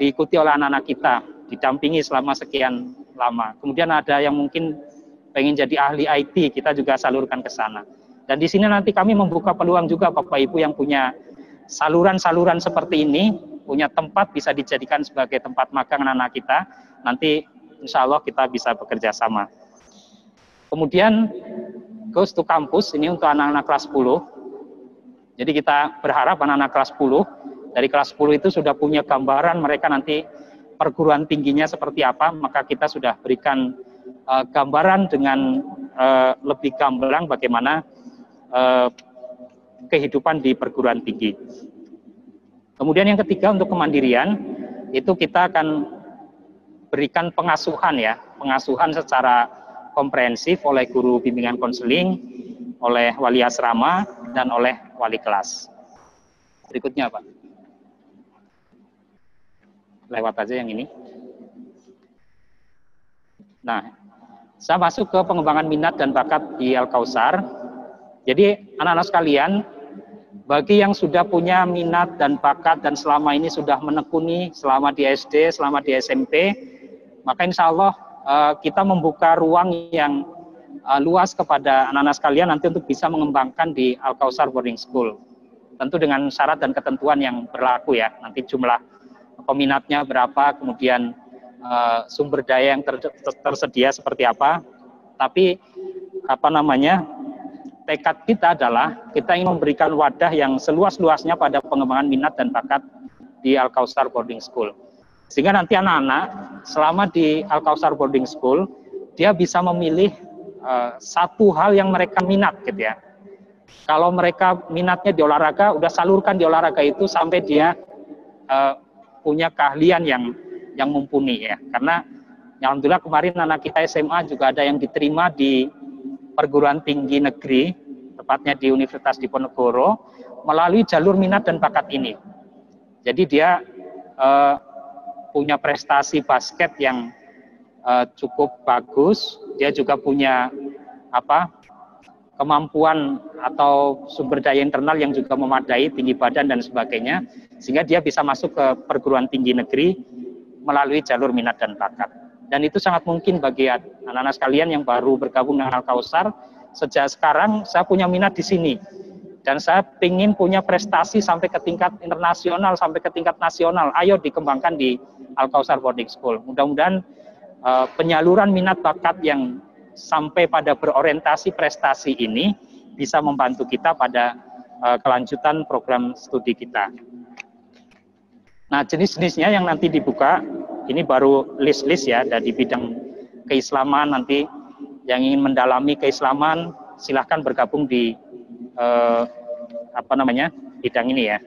diikuti oleh anak-anak kita, didampingi selama sekian lama. Kemudian ada yang mungkin pengen jadi ahli IT, kita juga salurkan ke sana. Dan di sini nanti kami membuka peluang juga Bapak Ibu yang punya saluran-saluran seperti ini, punya tempat bisa dijadikan sebagai tempat magang anak-anak kita, nanti insya Allah kita bisa bekerja sama. Kemudian goes to campus, ini untuk anak-anak kelas 10. Jadi kita berharap anak-anak kelas 10, dari kelas 10 itu sudah punya gambaran mereka nanti perguruan tingginya seperti apa, maka kita sudah berikan gambaran dengan lebih gamblang bagaimana kehidupan di perguruan tinggi. Kemudian yang ketiga untuk kemandirian, itu kita akan berikan pengasuhan ya, pengasuhan secara komprehensif oleh guru bimbingan konseling, oleh wali asrama, dan oleh wali kelas. Berikutnya Pak. Lewat aja yang ini. Nah, saya masuk ke pengembangan minat dan bakat di Al-Kausar. Jadi anak-anak sekalian, bagi yang sudah punya minat dan bakat dan selama ini sudah menekuni selama di SD, selama di SMP, maka insya Allah kita membuka ruang yang luas kepada anak-anak sekalian nanti untuk bisa mengembangkan di Al-Kausar Boarding School. Tentu dengan syarat dan ketentuan yang berlaku ya, nanti jumlah peminatnya berapa, kemudian sumber daya yang tersedia seperti apa. Tapi tekad kita adalah kita ingin memberikan wadah yang seluas-luasnya pada pengembangan minat dan bakat di Al-Kausar Boarding School. Sehingga nanti anak-anak selama di Al-Kausar Boarding School, dia bisa memilih satu hal yang mereka minat gitu ya. Kalau mereka minatnya di olahraga, udah salurkan di olahraga itu sampai dia punya keahlian yang mumpuni ya. Karena alhamdulillah kemarin anak kita SMA juga ada yang diterima di perguruan tinggi negeri, tepatnya di Universitas Diponegoro, melalui jalur minat dan bakat ini. Jadi dia punya prestasi basket yang cukup bagus, dia juga punya kemampuan atau sumber daya internal yang juga memadai, tinggi badan dan sebagainya, sehingga dia bisa masuk ke perguruan tinggi negeri melalui jalur minat dan bakat. Dan itu sangat mungkin bagi anak-anak sekalian yang baru bergabung dengan Al-Kausar. Sejak sekarang saya punya minat di sini, dan saya ingin punya prestasi sampai ke tingkat internasional, sampai ke tingkat nasional. Ayo dikembangkan di Al-Kausar Boarding School. Mudah-mudahan penyaluran minat bakat yang sampai pada berorientasi prestasi ini bisa membantu kita pada kelanjutan program studi kita. Nah, jenis-jenisnya yang nanti dibuka, ini baru list-list ya, dari bidang keislaman. Nanti yang ingin mendalami keislaman, silahkan bergabung di bidang ini ya.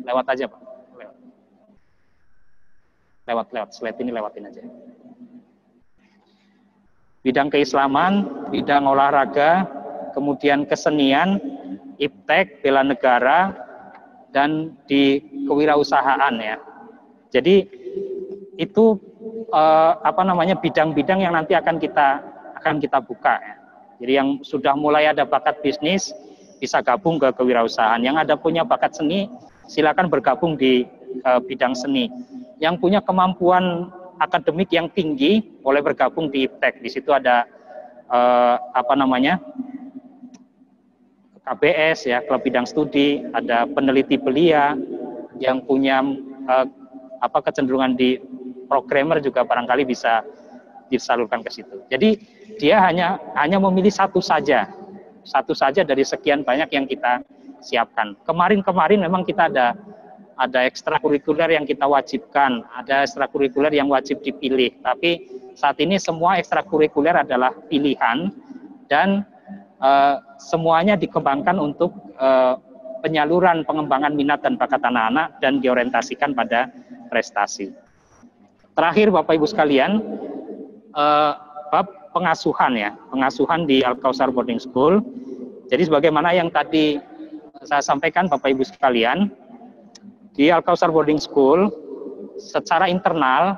Lewat aja Pak. Lewat slide ini lewatin aja. Bidang keislaman, bidang olahraga, kemudian kesenian, iptek, bela negara, dan di kewirausahaan ya. Jadi itu bidang-bidang yang nanti akan kita buka ya. Jadi yang sudah mulai ada bakat bisnis bisa gabung ke kewirausahaan. Yang ada punya bakat seni silakan bergabung di bidang seni. Yang punya kemampuan akademik yang tinggi boleh bergabung di iptek. Di situ ada KBS ya, klub bidang studi, ada peneliti belia yang punya kecenderungan di programmer juga barangkali bisa disalurkan ke situ. Jadi dia hanya memilih satu saja dari sekian banyak yang kita siapkan. Kemarin memang kita ada ekstrakurikuler yang kita wajibkan, ada ekstrakurikuler yang wajib dipilih. Tapi saat ini semua ekstrakurikuler adalah pilihan dan semuanya dikembangkan untuk penyaluran pengembangan minat dan bakat anak-anak dan diorientasikan pada prestasi. Terakhir Bapak Ibu sekalian, bab pengasuhan di Al-Kausar Boarding School. Jadi sebagaimana yang tadi saya sampaikan Bapak Ibu sekalian, di Al-Kausar Boarding School secara internal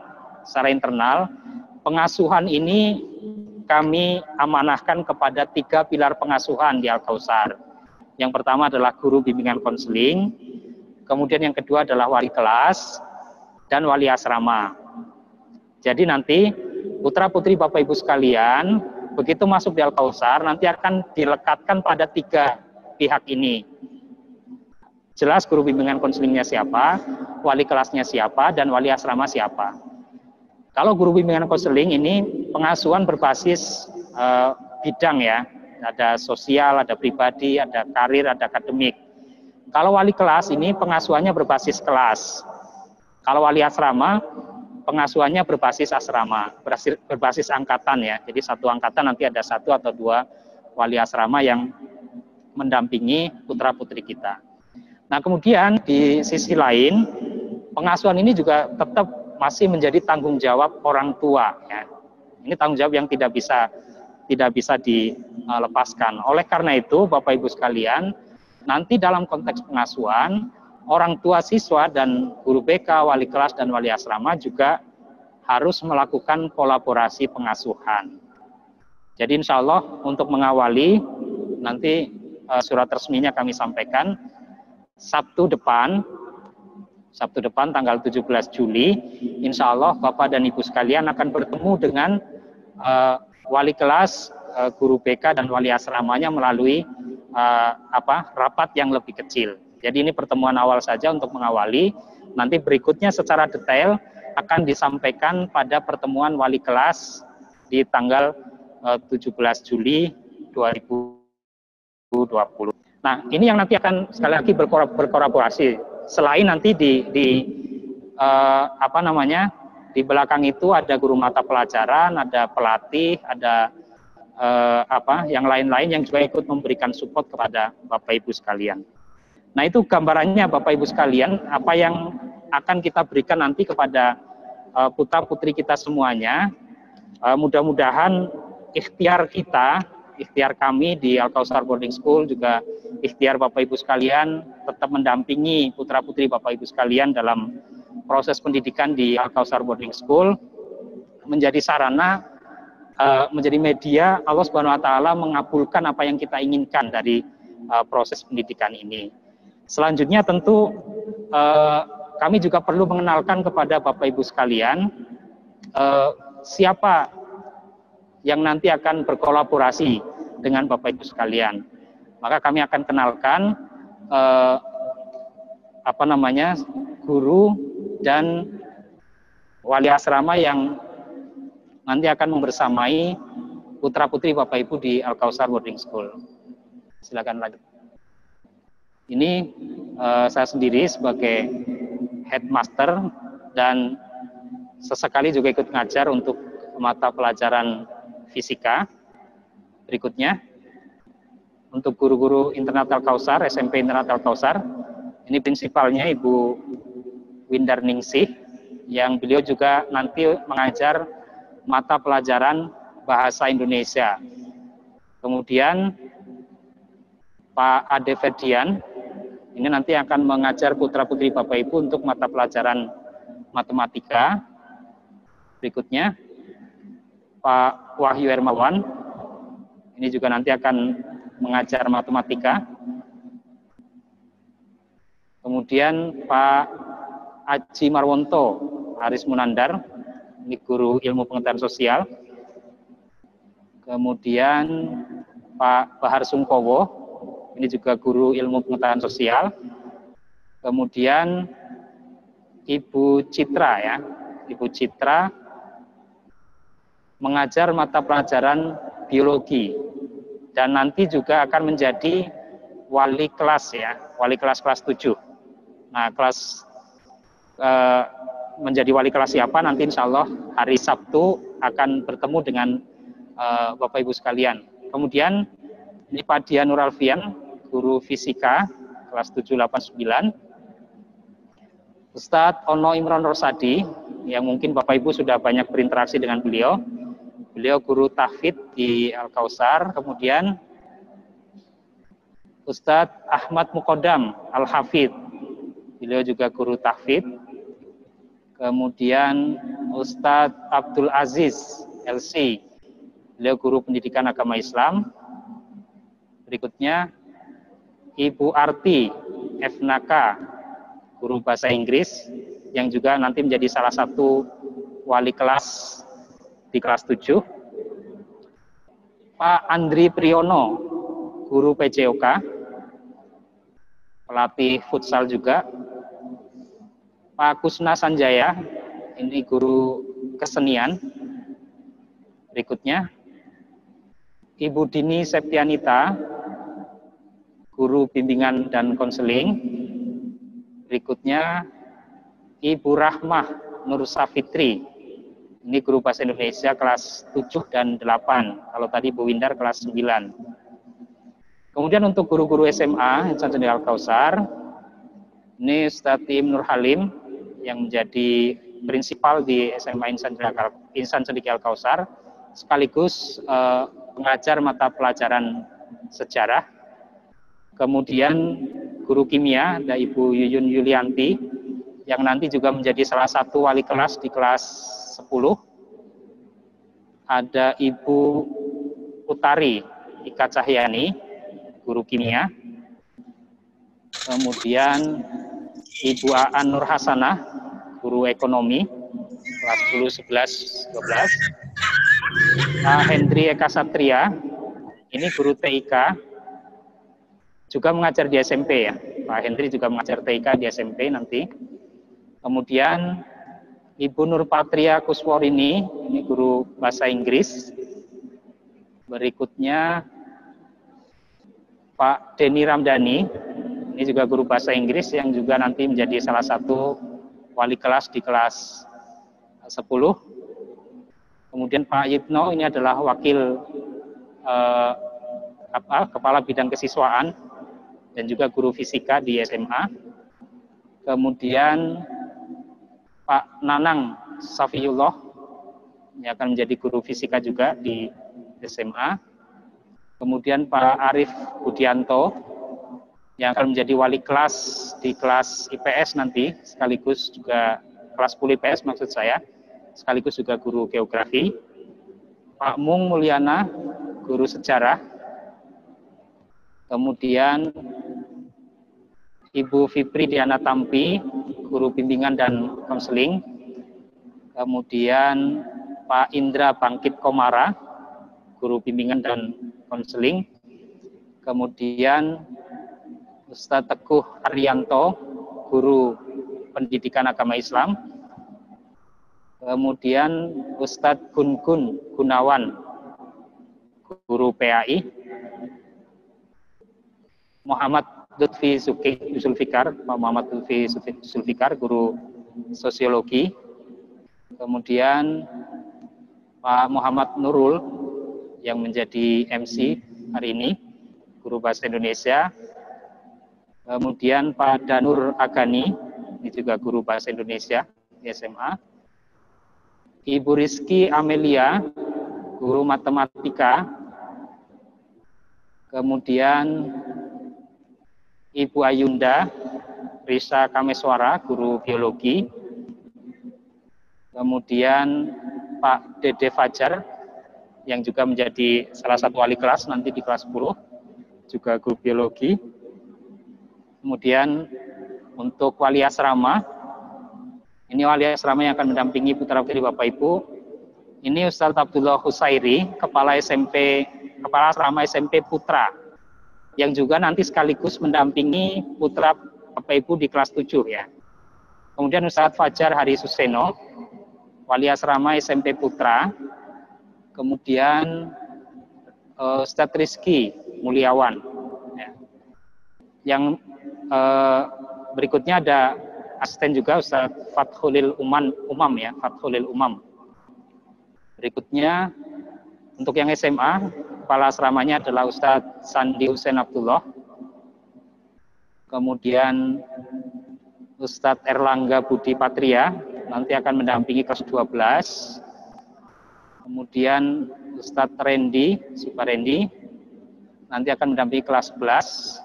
pengasuhan ini kami amanahkan kepada 3 pilar pengasuhan di Al-Kausar. Yang pertama adalah guru bimbingan konseling, kemudian yang kedua adalah wali kelas dan wali asrama. Jadi nanti putra-putri Bapak Ibu sekalian begitu masuk di Al-Kausar nanti akan dilekatkan pada 3 pihak ini. Jelas guru bimbingan konselingnya siapa, wali kelasnya siapa, dan wali asrama siapa. Kalau guru bimbingan konseling ini pengasuhan berbasis bidang ya, ada sosial, ada pribadi, ada karir, ada akademik. Kalau wali kelas ini pengasuhannya berbasis kelas. Kalau wali asrama pengasuhannya berbasis asrama, berbasis angkatan ya. Jadi satu angkatan nanti ada 1 atau 2 wali asrama yang mendampingi putra-putri kita. Nah kemudian di sisi lain pengasuhan ini juga tetap masih menjadi tanggung jawab orang tua. Ya. Ini tanggung jawab yang tidak bisa dilepaskan. Oleh karena itu Bapak Ibu sekalian, nanti dalam konteks pengasuhan orang tua siswa dan guru BK, wali kelas dan wali asrama juga harus melakukan kolaborasi pengasuhan. Jadi insya Allah untuk mengawali nanti surat resminya kami sampaikan. Sabtu depan tanggal 17 Juli, insya Allah Bapak dan Ibu sekalian akan bertemu dengan wali kelas, guru BK dan wali asramanya melalui rapat yang lebih kecil. Jadi ini pertemuan awal saja untuk mengawali. Nanti berikutnya secara detail akan disampaikan pada pertemuan wali kelas di tanggal 17 Juli 2020. Nah, ini yang nanti akan sekali lagi berkolaborasi. Selain nanti di belakang itu ada guru mata pelajaran, ada pelatih, ada yang lain-lain yang juga ikut memberikan support kepada Bapak Ibu sekalian. Nah, itu gambarannya Bapak Ibu sekalian, apa yang akan kita berikan nanti kepada putra-putri kita semuanya. Mudah-mudahan ikhtiar kami di Al-Kausar Boarding School, juga ikhtiar Bapak Ibu sekalian tetap mendampingi putra-putri Bapak Ibu sekalian dalam proses pendidikan di Al-Kausar Boarding School, menjadi sarana, menjadi media Allah Subhanahu wa taala mengabulkan apa yang kita inginkan dari proses pendidikan ini. Selanjutnya tentu kami juga perlu mengenalkan kepada Bapak Ibu sekalian siapa yang nanti akan berkolaborasi dengan Bapak Ibu sekalian. Maka kami akan kenalkan guru dan wali asrama yang nanti akan membersamai putra-putri Bapak Ibu di Al-Kausar Boarding School. Silakan lanjut. Ini saya sendiri sebagai headmaster dan sesekali juga ikut ngajar untuk mata pelajaran fisika. Berikutnya, untuk guru-guru internat Al-Kausar, SMP internat Al-Kausar, Ini prinsipalnya Ibu Windar Ningsih, yang beliau juga nanti mengajar mata pelajaran bahasa Indonesia. Kemudian Pak Ade Ferdian, ini nanti akan mengajar putra-putri Bapak Ibu untuk mata pelajaran matematika. Berikutnya Pak Wahyu Hermawan, ini juga nanti akan mengajar matematika. Kemudian Pak Aji Marwonto Aris Munandar, ini guru ilmu pengetahuan sosial. Kemudian Pak Bahar Sungkowo, ini juga guru ilmu pengetahuan sosial. Kemudian Ibu Citra ya, Ibu Citra mengajar mata pelajaran biologi dan nanti juga akan menjadi wali kelas ya, wali kelas 7. Nah, menjadi wali kelas siapa nanti insya Allah hari Sabtu akan bertemu dengan Bapak Ibu sekalian. Kemudian ini Pak Dian Nur Alfian, guru fisika kelas 789. Ustadz Ono Imron Rosadi, yang mungkin Bapak Ibu sudah banyak berinteraksi dengan beliau. Beliau guru tahfidz di Al-Kausar. Kemudian Ustadz Ahmad Mukodam Al-Hafidh, beliau juga guru tahfidz. Kemudian Ustadz Abdul Aziz LC, beliau guru pendidikan agama Islam. Berikutnya Ibu Arti Efnaka, guru bahasa Inggris, yang juga nanti menjadi salah satu wali kelas di kelas 7. Pak Andri Priyono, guru PJOK, pelatih futsal juga. Pak Kusna Sanjaya, ini guru kesenian. Berikutnya Ibu Dini Septianita, guru bimbingan dan konseling. Berikutnya Ibu Rahmah Nur Safitri, ini guru bahasa Indonesia kelas 7 dan 8. Kalau tadi Bu Windar kelas 9. Kemudian untuk guru-guru SMA Insan Cendekia Al-Kausar, ini Ustadz Tim Nur Halim yang menjadi prinsipal di SMA Insan Cendekia Al-Kausar, sekaligus pengajar mata pelajaran sejarah. Kemudian guru kimia ada Ibu Yuyun Yulianti, yang nanti juga menjadi salah satu wali kelas di kelas 10. Ada Ibu Utari Ika Cahyani, guru kimia. Kemudian Ibu Aan Nur Hasanah, guru ekonomi, kelas 10, 11, 12. Pak Hendri Eka Satria, ini guru TIK, juga mengajar di SMP ya. Pak Hendri juga mengajar TIK di SMP nanti. Kemudian Ibu Nur Patria Kusworini, ini guru bahasa Inggris. Berikutnya Pak Denny Ramdhani, ini juga guru bahasa Inggris yang juga nanti menjadi salah satu wali kelas di kelas 10. Kemudian Pak Yitno, ini adalah wakil kepala bidang kesiswaan dan juga guru fisika di SMA. Kemudian Pak Nanang Safiullah, ini akan menjadi guru fisika juga di SMA. Kemudian Pak Arif Budianto, yang akan menjadi wali kelas di kelas IPS nanti, sekaligus juga kelas 10 IPS maksud saya, sekaligus juga guru geografi. Pak Mung Mulyana, guru sejarah. Kemudian Ibu Fipri Diana Tampi, guru bimbingan dan konseling. Kemudian Pak Indra Bangkit Komara, guru bimbingan dan konseling. Kemudian Ustadz Teguh Arianto, guru pendidikan agama Islam. Kemudian Ustadz Gun-Gun Gunawan, guru PAI. Muhammad Lutfi Zulfikar, Pak Muhammad Lutfi Zulfikar, guru sosiologi. Kemudian Pak Muhammad Nurul, yang menjadi MC hari ini, guru bahasa Indonesia. Kemudian Pak Danur Agani, ini juga guru bahasa Indonesia di SMA. Ibu Rizky Amelia, guru matematika. Kemudian Ibu Ayunda Risa Kameswara, guru biologi. Kemudian Pak Dede Fajar, yang juga menjadi salah satu wali kelas nanti di kelas 10, juga guru biologi. Kemudian untuk wali asrama, ini wali asrama yang akan mendampingi putra-putri Bapak Ibu. Ini Ustadz Abdullah Husairi, kepala asrama SMP Putra, yang juga nanti sekaligus mendampingi putra Bapak Ibu di kelas 7 ya. Kemudian Ustadz Fajar Hari Suseno, wali asrama SMP Putra. Kemudian Ustadz Rizky Mulyawan. Ya. Yang berikutnya ada asisten juga Ustadz Fathulil Umam ya, Fathulil Umam. Berikutnya untuk yang SMA, kepala asramanya adalah Ustadz Sandi Hussein Abdullah. Kemudian Ustadz Erlangga Budi Patria nanti akan mendampingi kelas 12. Kemudian Ustadz Rendi Suparendi nanti akan mendampingi kelas 11.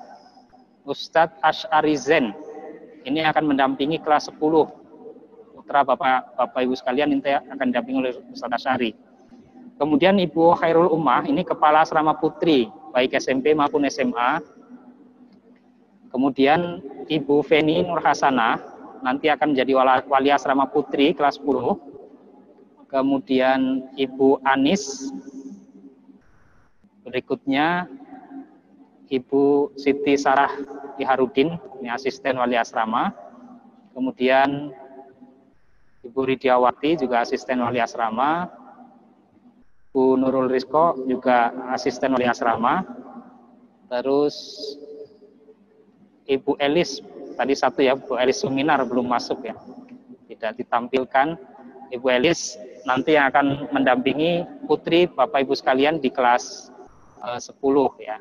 Ustadz Ash'ari Zen ini akan mendampingi kelas 10. Putra Bapak Ibu sekalian ini akan didampingi oleh Ustadz Ash'ari. Kemudian Ibu Khairul Ummah, ini kepala asrama putri, baik SMP maupun SMA. Kemudian Ibu Feni Nurhasana, nanti akan menjadi wali asrama putri kelas 10. Kemudian Ibu Anis. Berikutnya Ibu Siti Sarah Iharudin, ini asisten wali asrama. Kemudian Ibu Ridiawati, juga asisten wali asrama. Bu Nurul Rizko juga asisten wali asrama. Terus Ibu Elis, tadi satu ya, Bu Elis Suminar belum masuk ya, tidak ditampilkan. Ibu Elis nanti yang akan mendampingi putri Bapak Ibu sekalian di kelas 10 ya.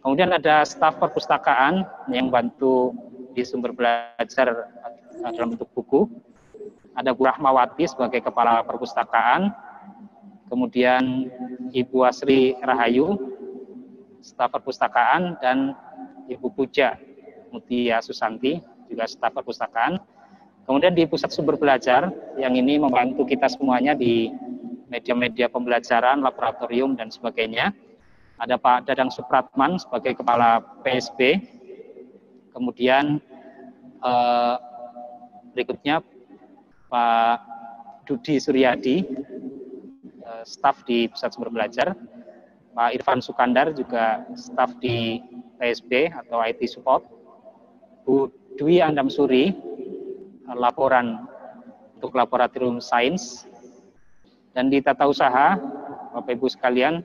Kemudian ada staf perpustakaan yang bantu di sumber belajar dalam bentuk buku. Ada Bu Rahmawati sebagai kepala perpustakaan. Kemudian Ibu Asri Rahayu, staf perpustakaan, dan Ibu Puja Mutia Susanti, juga staf perpustakaan. Kemudian di pusat sumber belajar, yang ini membantu kita semuanya di media-media pembelajaran, laboratorium, dan sebagainya. Ada Pak Dadang Supratman sebagai kepala PSB. Kemudian berikutnya Pak Dudi Suryadi, staf di pusat sumber belajar. Pak Irfan Sukandar juga staf di PSB atau IT support. Bu Dwi Andamsuri, laporan untuk laboratorium sains. Dan di tata usaha, Bapak Ibu sekalian,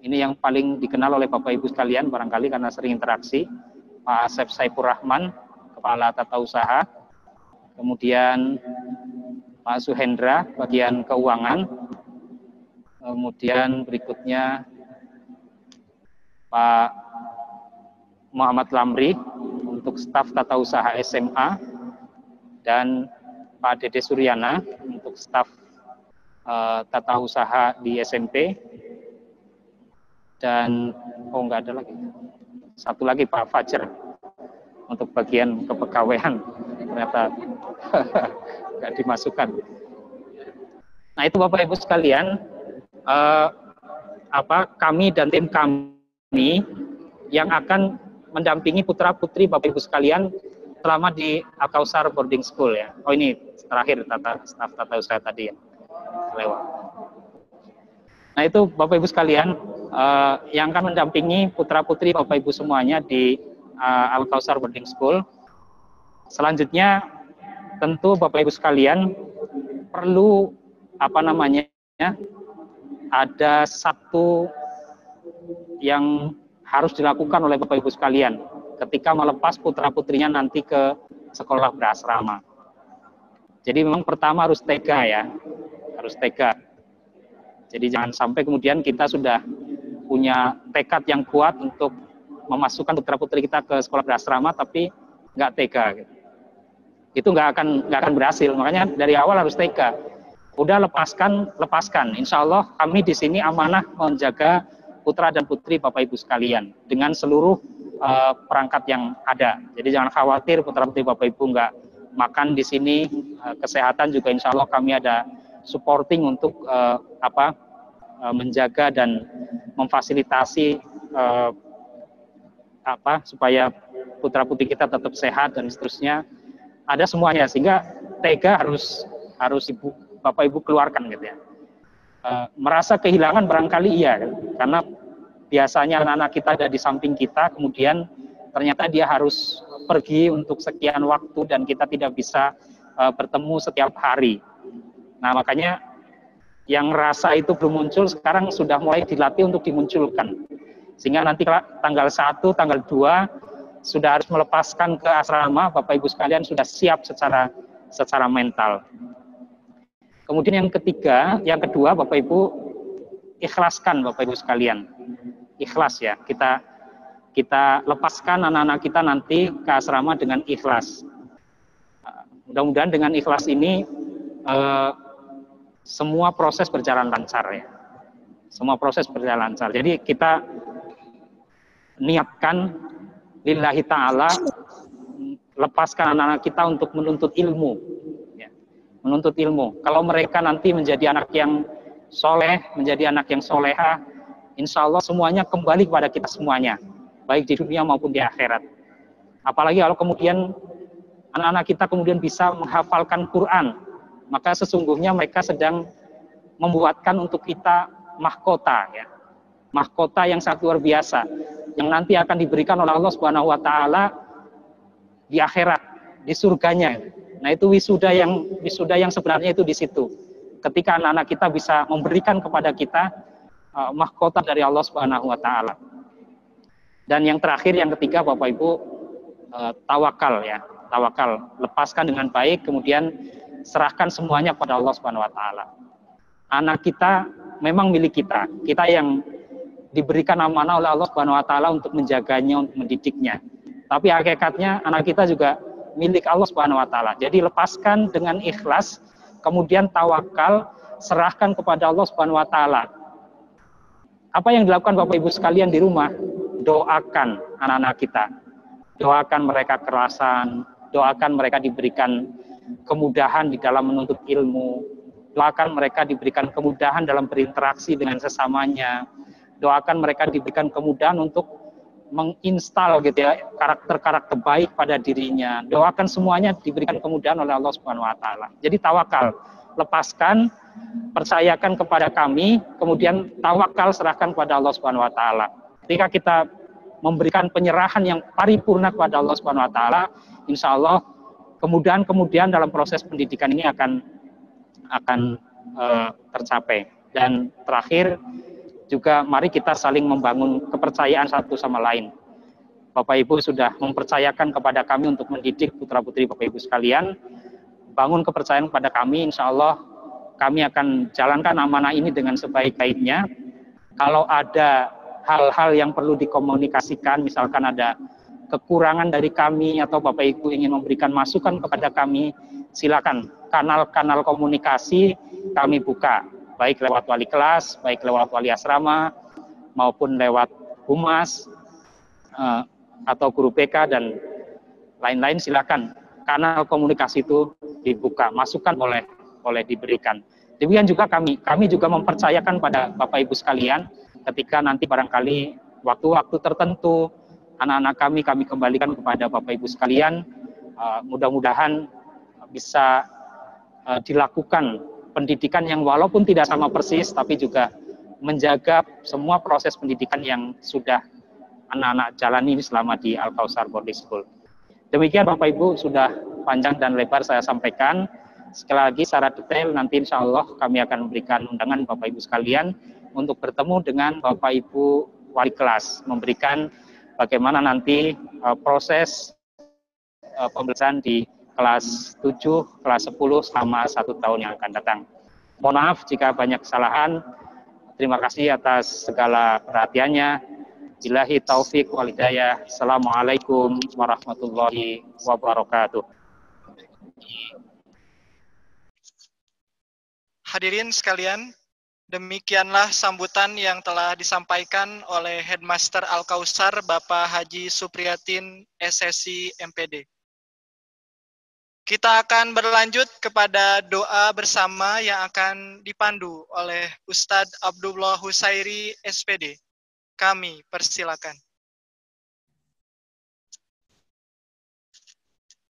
ini yang paling dikenal oleh Bapak Ibu sekalian barangkali karena sering interaksi, Pak Asep Saifur Rahman, kepala tata usaha. Kemudian Pak Suhendra, bagian keuangan. Kemudian berikutnya Pak Muhammad Lamri untuk staf tata usaha SMA, dan Pak Dede Suryana untuk staf tata usaha di SMP. Dan enggak ada lagi. Satu lagi Pak Fajar untuk bagian kepegawaian, ternyata enggak dimasukkan. Nah, itu Bapak Ibu sekalian, kami dan tim kami yang akan mendampingi putra-putri Bapak Ibu sekalian selama di Al-Kausar Boarding School ya. Oh, ini terakhir staf tata usaha tadi ya. Lewat. Nah, itu Bapak Ibu sekalian yang akan mendampingi putra-putri Bapak Ibu semuanya di Al-Kausar Boarding School. Selanjutnya tentu Bapak Ibu sekalian perlu ada satu yang harus dilakukan oleh Bapak Ibu sekalian ketika melepas putra-putrinya nanti ke sekolah berasrama. Jadi memang pertama harus tega ya, harus tega. Jadi jangan sampai kemudian kita sudah punya tekad yang kuat untuk memasukkan putra-putri kita ke sekolah berasrama tapi nggak tega gitu. Itu nggak akan berhasil. Makanya dari awal harus tega. Udah lepaskan. Insya Allah kami di sini amanah menjaga putra dan putri Bapak Ibu sekalian dengan seluruh perangkat yang ada. Jadi jangan khawatir putra putri Bapak Ibu nggak makan di sini. Kesehatan juga insya Allah kami ada supporting untuk menjaga dan memfasilitasi supaya putra putri kita tetap sehat dan seterusnya. Ada semuanya, sehingga tega harus Bapak Ibu keluarkan gitu ya. Merasa kehilangan barangkali iya kan? Karena biasanya anak-anak kita ada di samping kita, kemudian ternyata dia harus pergi untuk sekian waktu dan kita tidak bisa bertemu setiap hari. Nah makanya yang rasa itu belum muncul sekarang sudah mulai dilatih untuk dimunculkan, sehingga nanti tanggal 1, tanggal 2 sudah harus melepaskan ke asrama, Bapak Ibu sekalian sudah siap secara mental. Kemudian yang kedua Bapak Ibu ikhlaskan Bapak Ibu sekalian. Ikhlas ya, kita lepaskan anak-anak kita nanti ke asrama dengan ikhlas. Mudah-mudahan dengan ikhlas ini semua proses berjalan lancar ya. Semua proses berjalan lancar. Jadi kita niatkan lillahi ta'ala, lepaskan anak-anak kita untuk menuntut ilmu ya. Menuntut ilmu. Kalau mereka nanti menjadi anak yang soleh, menjadi anak yang soleha, insya Allah semuanya kembali kepada kita semuanya, baik di dunia maupun di akhirat. Apalagi kalau kemudian anak-anak kita kemudian bisa menghafalkan Quran, maka sesungguhnya mereka sedang membuatkan untuk kita mahkota ya. Mahkota yang sangat luar biasa, yang nanti akan diberikan oleh Allah Subhanahu wa taala di akhirat, di surganya. Nah, itu wisuda yang sebenarnya itu di situ. Ketika anak-anak kita bisa memberikan kepada kita mahkota dari Allah Subhanahu wa taala. Dan yang terakhir, yang ketiga Bapak Ibu, tawakal ya. Tawakal, lepaskan dengan baik, kemudian serahkan semuanya pada Allah Subhanahu wa taala. Anak kita memang milik kita. Kita yang diberikan amanah oleh Allah Subhanahu wa taala untuk menjaganya, untuk mendidiknya. Tapi hakikatnya anak kita juga milik Allah Subhanahu wa taala. Jadi lepaskan dengan ikhlas, kemudian tawakal, serahkan kepada Allah Subhanahu wa taala. Apa yang dilakukan Bapak Ibu sekalian di rumah? Doakan anak-anak kita. Doakan mereka kerasan, doakan mereka diberikan kemudahan di dalam menuntut ilmu. Doakan mereka diberikan kemudahan dalam berinteraksi dengan sesamanya. Doakan mereka diberikan kemudahan untuk menginstal gitu ya karakter-karakter baik pada dirinya. Doakan semuanya diberikan kemudahan oleh Allah Subhanahu wa taala. Jadi tawakal, lepaskan, percayakan kepada kami, kemudian tawakal serahkan kepada Allah Subhanahu wa taala. Ketika kita memberikan penyerahan yang paripurna kepada Allah Subhanahu wa taala, insya Allah kemudahan dalam proses pendidikan ini akan tercapai. Dan terakhir juga mari kita saling membangun kepercayaan satu sama lain. Bapak Ibu sudah mempercayakan kepada kami untuk mendidik putra-putri Bapak Ibu sekalian. Bangun kepercayaan kepada kami, insya Allah kami akan jalankan amanah ini dengan sebaik-baiknya. Kalau ada hal-hal yang perlu dikomunikasikan, misalkan ada kekurangan dari kami atau Bapak Ibu ingin memberikan masukan kepada kami, silakan kanal-kanal komunikasi kami buka, baik lewat wali kelas, baik lewat wali asrama, maupun lewat humas atau guru PK dan lain-lain. Silakan kanal komunikasi itu dibuka, masukan boleh diberikan. Demikian juga kami juga mempercayakan pada Bapak Ibu sekalian, ketika nanti barangkali waktu-waktu tertentu anak-anak kami kembalikan kepada Bapak Ibu sekalian, mudah-mudahan bisa dilakukan pendidikan yang walaupun tidak sama persis, tapi juga menjaga semua proses pendidikan yang sudah anak-anak jalani ini selama di Al-Kausar Boarding School. Demikian Bapak Ibu, sudah panjang dan lebar saya sampaikan. Sekali lagi secara detail nanti insya Allah kami akan memberikan undangan Bapak Ibu sekalian untuk bertemu dengan Bapak Ibu wali kelas, memberikan bagaimana nanti proses pembelajaran di kelas 7, kelas 10 selama 1 tahun yang akan datang. Mohon maaf jika banyak kesalahan. Terima kasih atas segala perhatiannya. Billahi taufik wal hidayah. Assalamualaikum warahmatullahi wabarakatuh. Hadirin sekalian, demikianlah sambutan yang telah disampaikan oleh Headmaster Al-Kausar Bapak Haji Supriyatin SSI MPD. Kita akan berlanjut kepada doa bersama yang akan dipandu oleh Ustadz Abdullah Husairi SPD. Kami persilakan.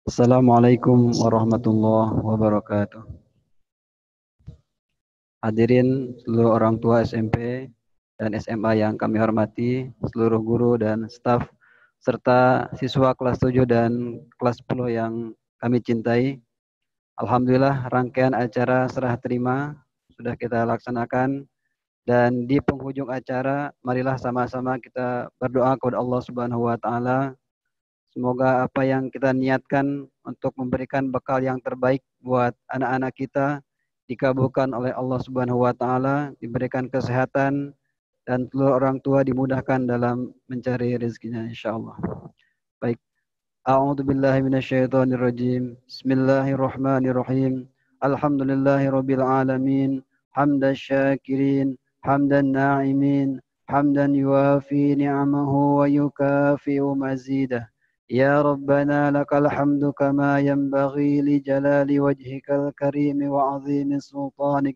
Assalamualaikum warahmatullahi wabarakatuh. Hadirin seluruh orang tua SMP dan SMA yang kami hormati, seluruh guru dan staf, serta siswa kelas 7 dan kelas 10 yang kami cintai. Alhamdulillah rangkaian acara serah terima sudah kita laksanakan, dan di penghujung acara marilah sama-sama kita berdoa kepada Allah Subhanahu wa taala. Semoga apa yang kita niatkan untuk memberikan bekal yang terbaik buat anak-anak kita dikabulkan oleh Allah Subhanahu wa taala, diberikan kesehatan dan seluruh orang tua dimudahkan dalam mencari rezekinya insyaallah. Baik. A'udzu billahi minasyaitonir rajim. Bismillahirrahmanirrahim. Alhamdulillahirabbil alamin. Hamdan syakirin, hamdan na'imin, hamdan yuwafi ni'amahu wa yukafi'u mazidah. Ya Rabbana lakal hamdu kama yanbaghi li jalali wajhikal karim wa 'azimi sultanik.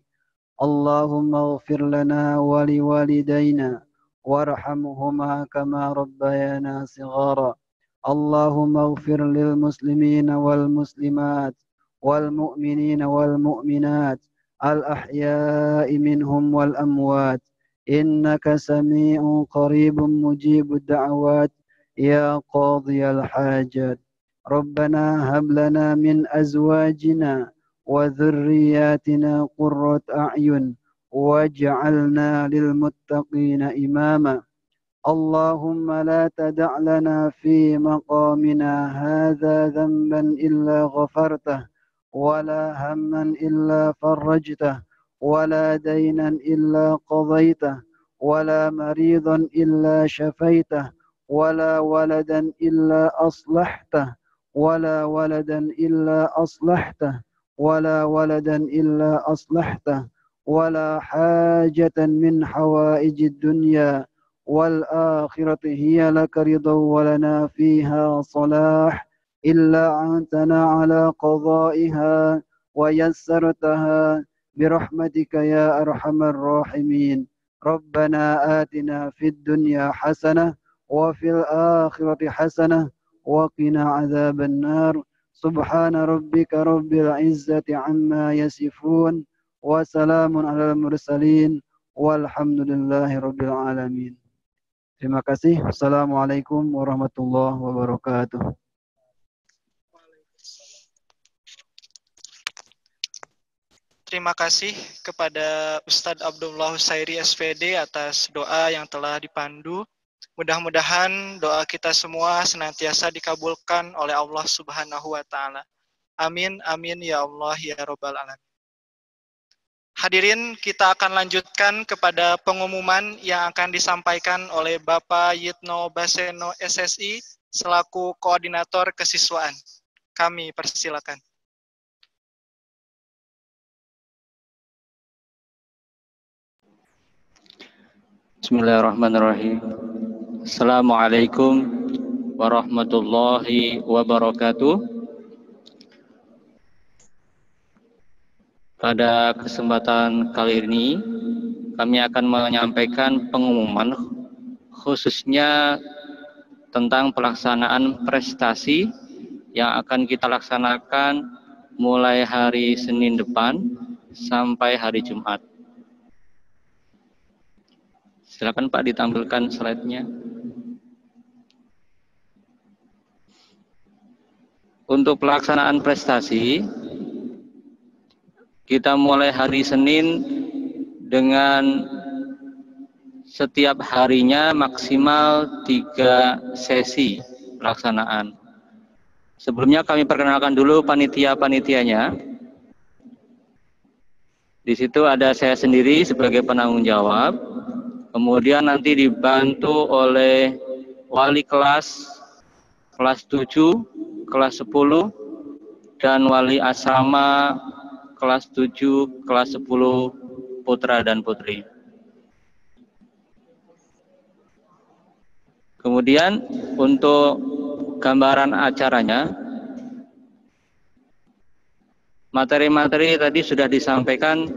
Allahumma ighfir lana wa liwalidayna warhamhuma kama rabbayana shighara. Allahumma ighfir lil muslimina wal muslimat wal mu'minina wal mu'minat al ahya'i minhum wal amwat innaka sami'un qaribun mujibud da'awat ya qadiyal hajat. Rabbana hab lana min azwajina wa dhurriyyatina qurrata a'yun waj'alna lil muttaqina imama. Allahumma la tada' lana fi maqamina hadha dhanban illa ghafartah wa la hamman illa farajtah wa la daynan illa qadaytah wa la maridan illa shafaitah wa la waladan illa aslahtah wa la waladan illa aslahtah wa la waladan illa aslahtah wa la hajatan min hawaijid dunya والآخرة هي لك رضا ولنا فيها صلاح إلا عنتنا على قضائها ويسرتها برحمتك يا أرحم الراحمين. ربنا آتنا في الدنيا حسنة وفي الآخرة حسنة وقنا عذاب النار. سبحان ربك رب العزة عما يصفون وسلام على المرسلين والحمد لله رب العالمين. Terima kasih. Assalamualaikum warahmatullahi wabarakatuh. Terima kasih kepada Ustadz Abdullah Husairi SPD atas doa yang telah dipandu. Mudah-mudahan doa kita semua senantiasa dikabulkan oleh Allah Subhanahu wa taala. Amin amin ya Allah ya rabbal alamin. Hadirin, kita akan lanjutkan kepada pengumuman yang akan disampaikan oleh Bapak Yitno Baseno SSI selaku Koordinator Kesiswaan. Kami persilakan. Bismillahirrahmanirrahim. Assalamualaikum warahmatullahi wabarakatuh. Pada kesempatan kali ini, kami akan menyampaikan pengumuman khususnya tentang pelaksanaan prestasi yang akan kita laksanakan mulai hari Senin depan sampai hari Jumat. Silakan Pak ditampilkan slide-nya. Untuk pelaksanaan prestasi, kita mulai hari Senin dengan setiap harinya maksimal 3 sesi pelaksanaan. Sebelumnya kami perkenalkan dulu panitia-panitianya. Di situ ada saya sendiri sebagai penanggung jawab. Kemudian nanti dibantu oleh wali kelas 7, kelas 10, dan wali asrama kelas 7, kelas 10 putra dan putri. Kemudian untuk gambaran acaranya, materi-materi tadi sudah disampaikan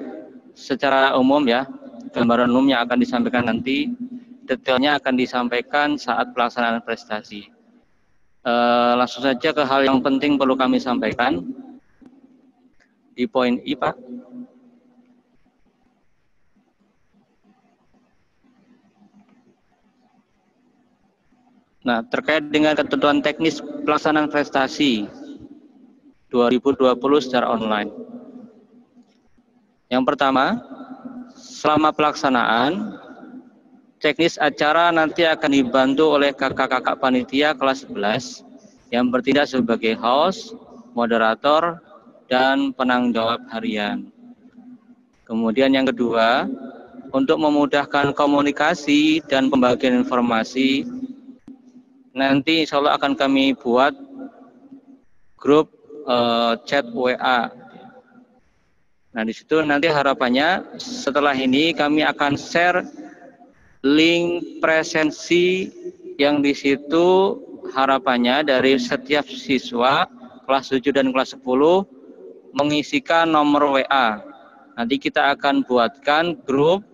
secara umum ya. Gambaran umumnya akan disampaikan nanti, detailnya akan disampaikan saat pelaksanaan prestasi. Langsung saja ke hal yang penting perlu kami sampaikan. Di poin I, Pak. Nah, terkait dengan ketentuan teknis pelaksanaan prestasi 2020 secara online. Yang pertama, selama pelaksanaan, teknis acara nanti akan dibantu oleh kakak-kakak panitia kelas 11 yang bertindak sebagai host, moderator, dan penanggung jawab harian. Kemudian yang kedua, untuk memudahkan komunikasi dan pembagian informasi, nanti insya Allah akan kami buat grup chat WA. Nah, di situ nanti harapannya setelah ini kami akan share link presensi yang di situ harapannya dari setiap siswa kelas 7 dan kelas 10 mengisikan nomor WA. Nanti kita akan buatkan grup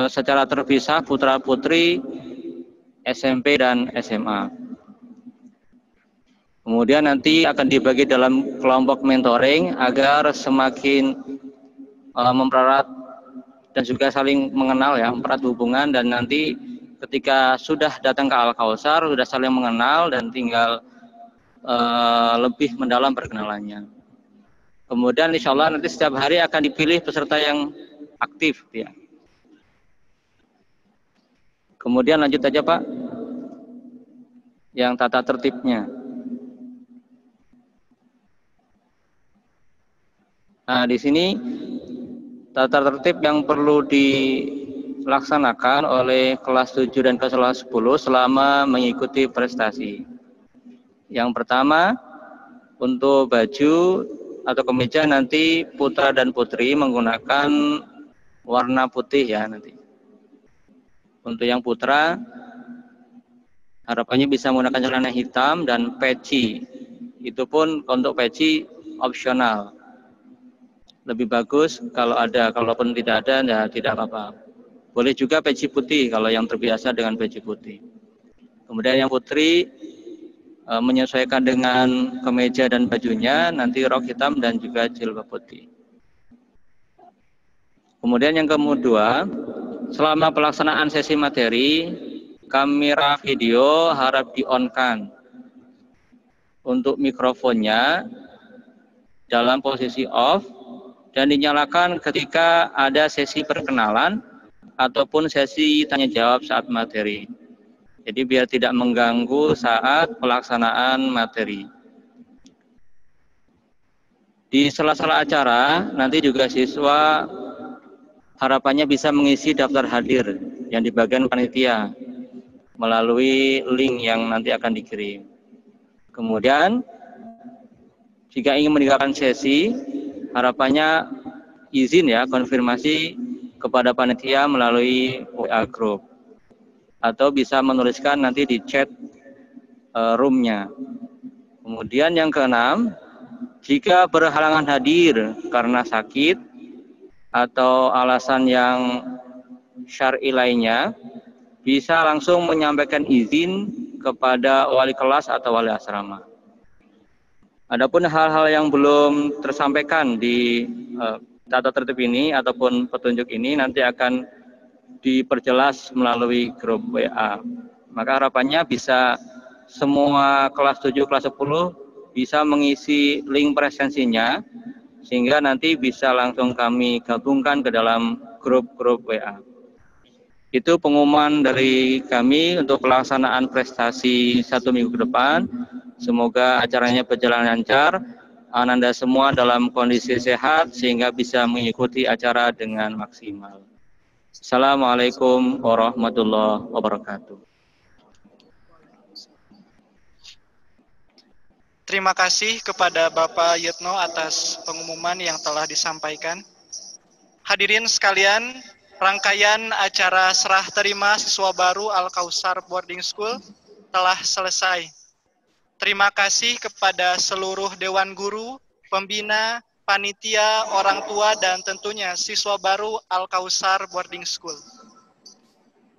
secara terpisah putra-putri SMP dan SMA. Kemudian nanti akan dibagi dalam kelompok mentoring agar semakin mempererat dan juga saling mengenal ya, mempererat hubungan, dan nanti ketika sudah datang ke Al-Kausar sudah saling mengenal dan tinggal lebih mendalam perkenalannya. Kemudian insya Allah nanti setiap hari akan dipilih peserta yang aktif ya. Kemudian lanjut aja Pak, yang tata tertibnya. Nah, di sini tata tertib yang perlu dilaksanakan oleh kelas 7 dan kelas 10 selama mengikuti prestasi. Yang pertama, untuk baju atau kemeja nanti putra dan putri menggunakan warna putih ya nanti. Untuk yang putra, harapannya bisa menggunakan celana hitam dan peci. Itu pun untuk peci opsional. Lebih bagus kalau ada, kalaupun tidak ada, ya tidak apa-apa. Boleh juga peci putih kalau yang terbiasa dengan peci putih. Kemudian yang putri menyesuaikan dengan kemeja dan bajunya, nanti rok hitam dan juga jilbab putih. Kemudian yang kedua, selama pelaksanaan sesi materi, kamera video harap di-on-kan. Untuk mikrofonnya dalam posisi off, dan dinyalakan ketika ada sesi perkenalan ataupun sesi tanya jawab saat materi. Jadi biar tidak mengganggu saat pelaksanaan materi. Di sela-sela acara nanti juga siswa harapannya bisa mengisi daftar hadir yang di bagian panitia melalui link yang nanti akan dikirim. Kemudian jika ingin meninggalkan sesi, harapannya izin ya, konfirmasi kepada panitia melalui WA group atau bisa menuliskan nanti di chat roomnya. Kemudian yang keenam, jika berhalangan hadir karena sakit atau alasan yang syar'i lainnya, bisa langsung menyampaikan izin kepada wali kelas atau wali asrama. Adapun hal-hal yang belum tersampaikan di tata tertib ini ataupun petunjuk ini nanti akan diperjelas melalui grup WA. Maka harapannya bisa semua kelas 7, kelas 10 bisa mengisi link presensinya sehingga nanti bisa langsung kami gabungkan ke dalam grup-grup WA. Itu pengumuman dari kami untuk pelaksanaan prestasi 1 minggu ke depan. Semoga acaranya berjalan lancar, Ananda semua dalam kondisi sehat sehingga bisa mengikuti acara dengan maksimal. Assalamualaikum warahmatullahi wabarakatuh. Terima kasih kepada Bapak Yitno atas pengumuman yang telah disampaikan. Hadirin sekalian, rangkaian acara serah terima siswa baru Al-Kausar Boarding School telah selesai. Terima kasih kepada seluruh Dewan Guru, pembina, panitia, orang tua, dan tentunya siswa baru Al-Kausar Boarding School.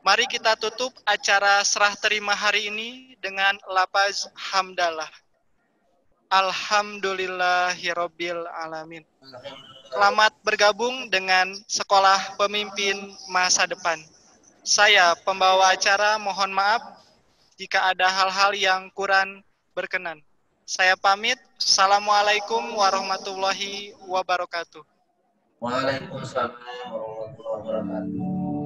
Mari kita tutup acara serah terima hari ini dengan lafaz hamdalah. Alhamdulillahirabbil alamin. Selamat bergabung dengan Sekolah Pemimpin Masa Depan. Saya pembawa acara mohon maaf jika ada hal-hal yang kurang berkenan. Saya pamit. Assalamualaikum warahmatullahi wabarakatuh. Waalaikumsalam warahmatullahi wabarakatuh.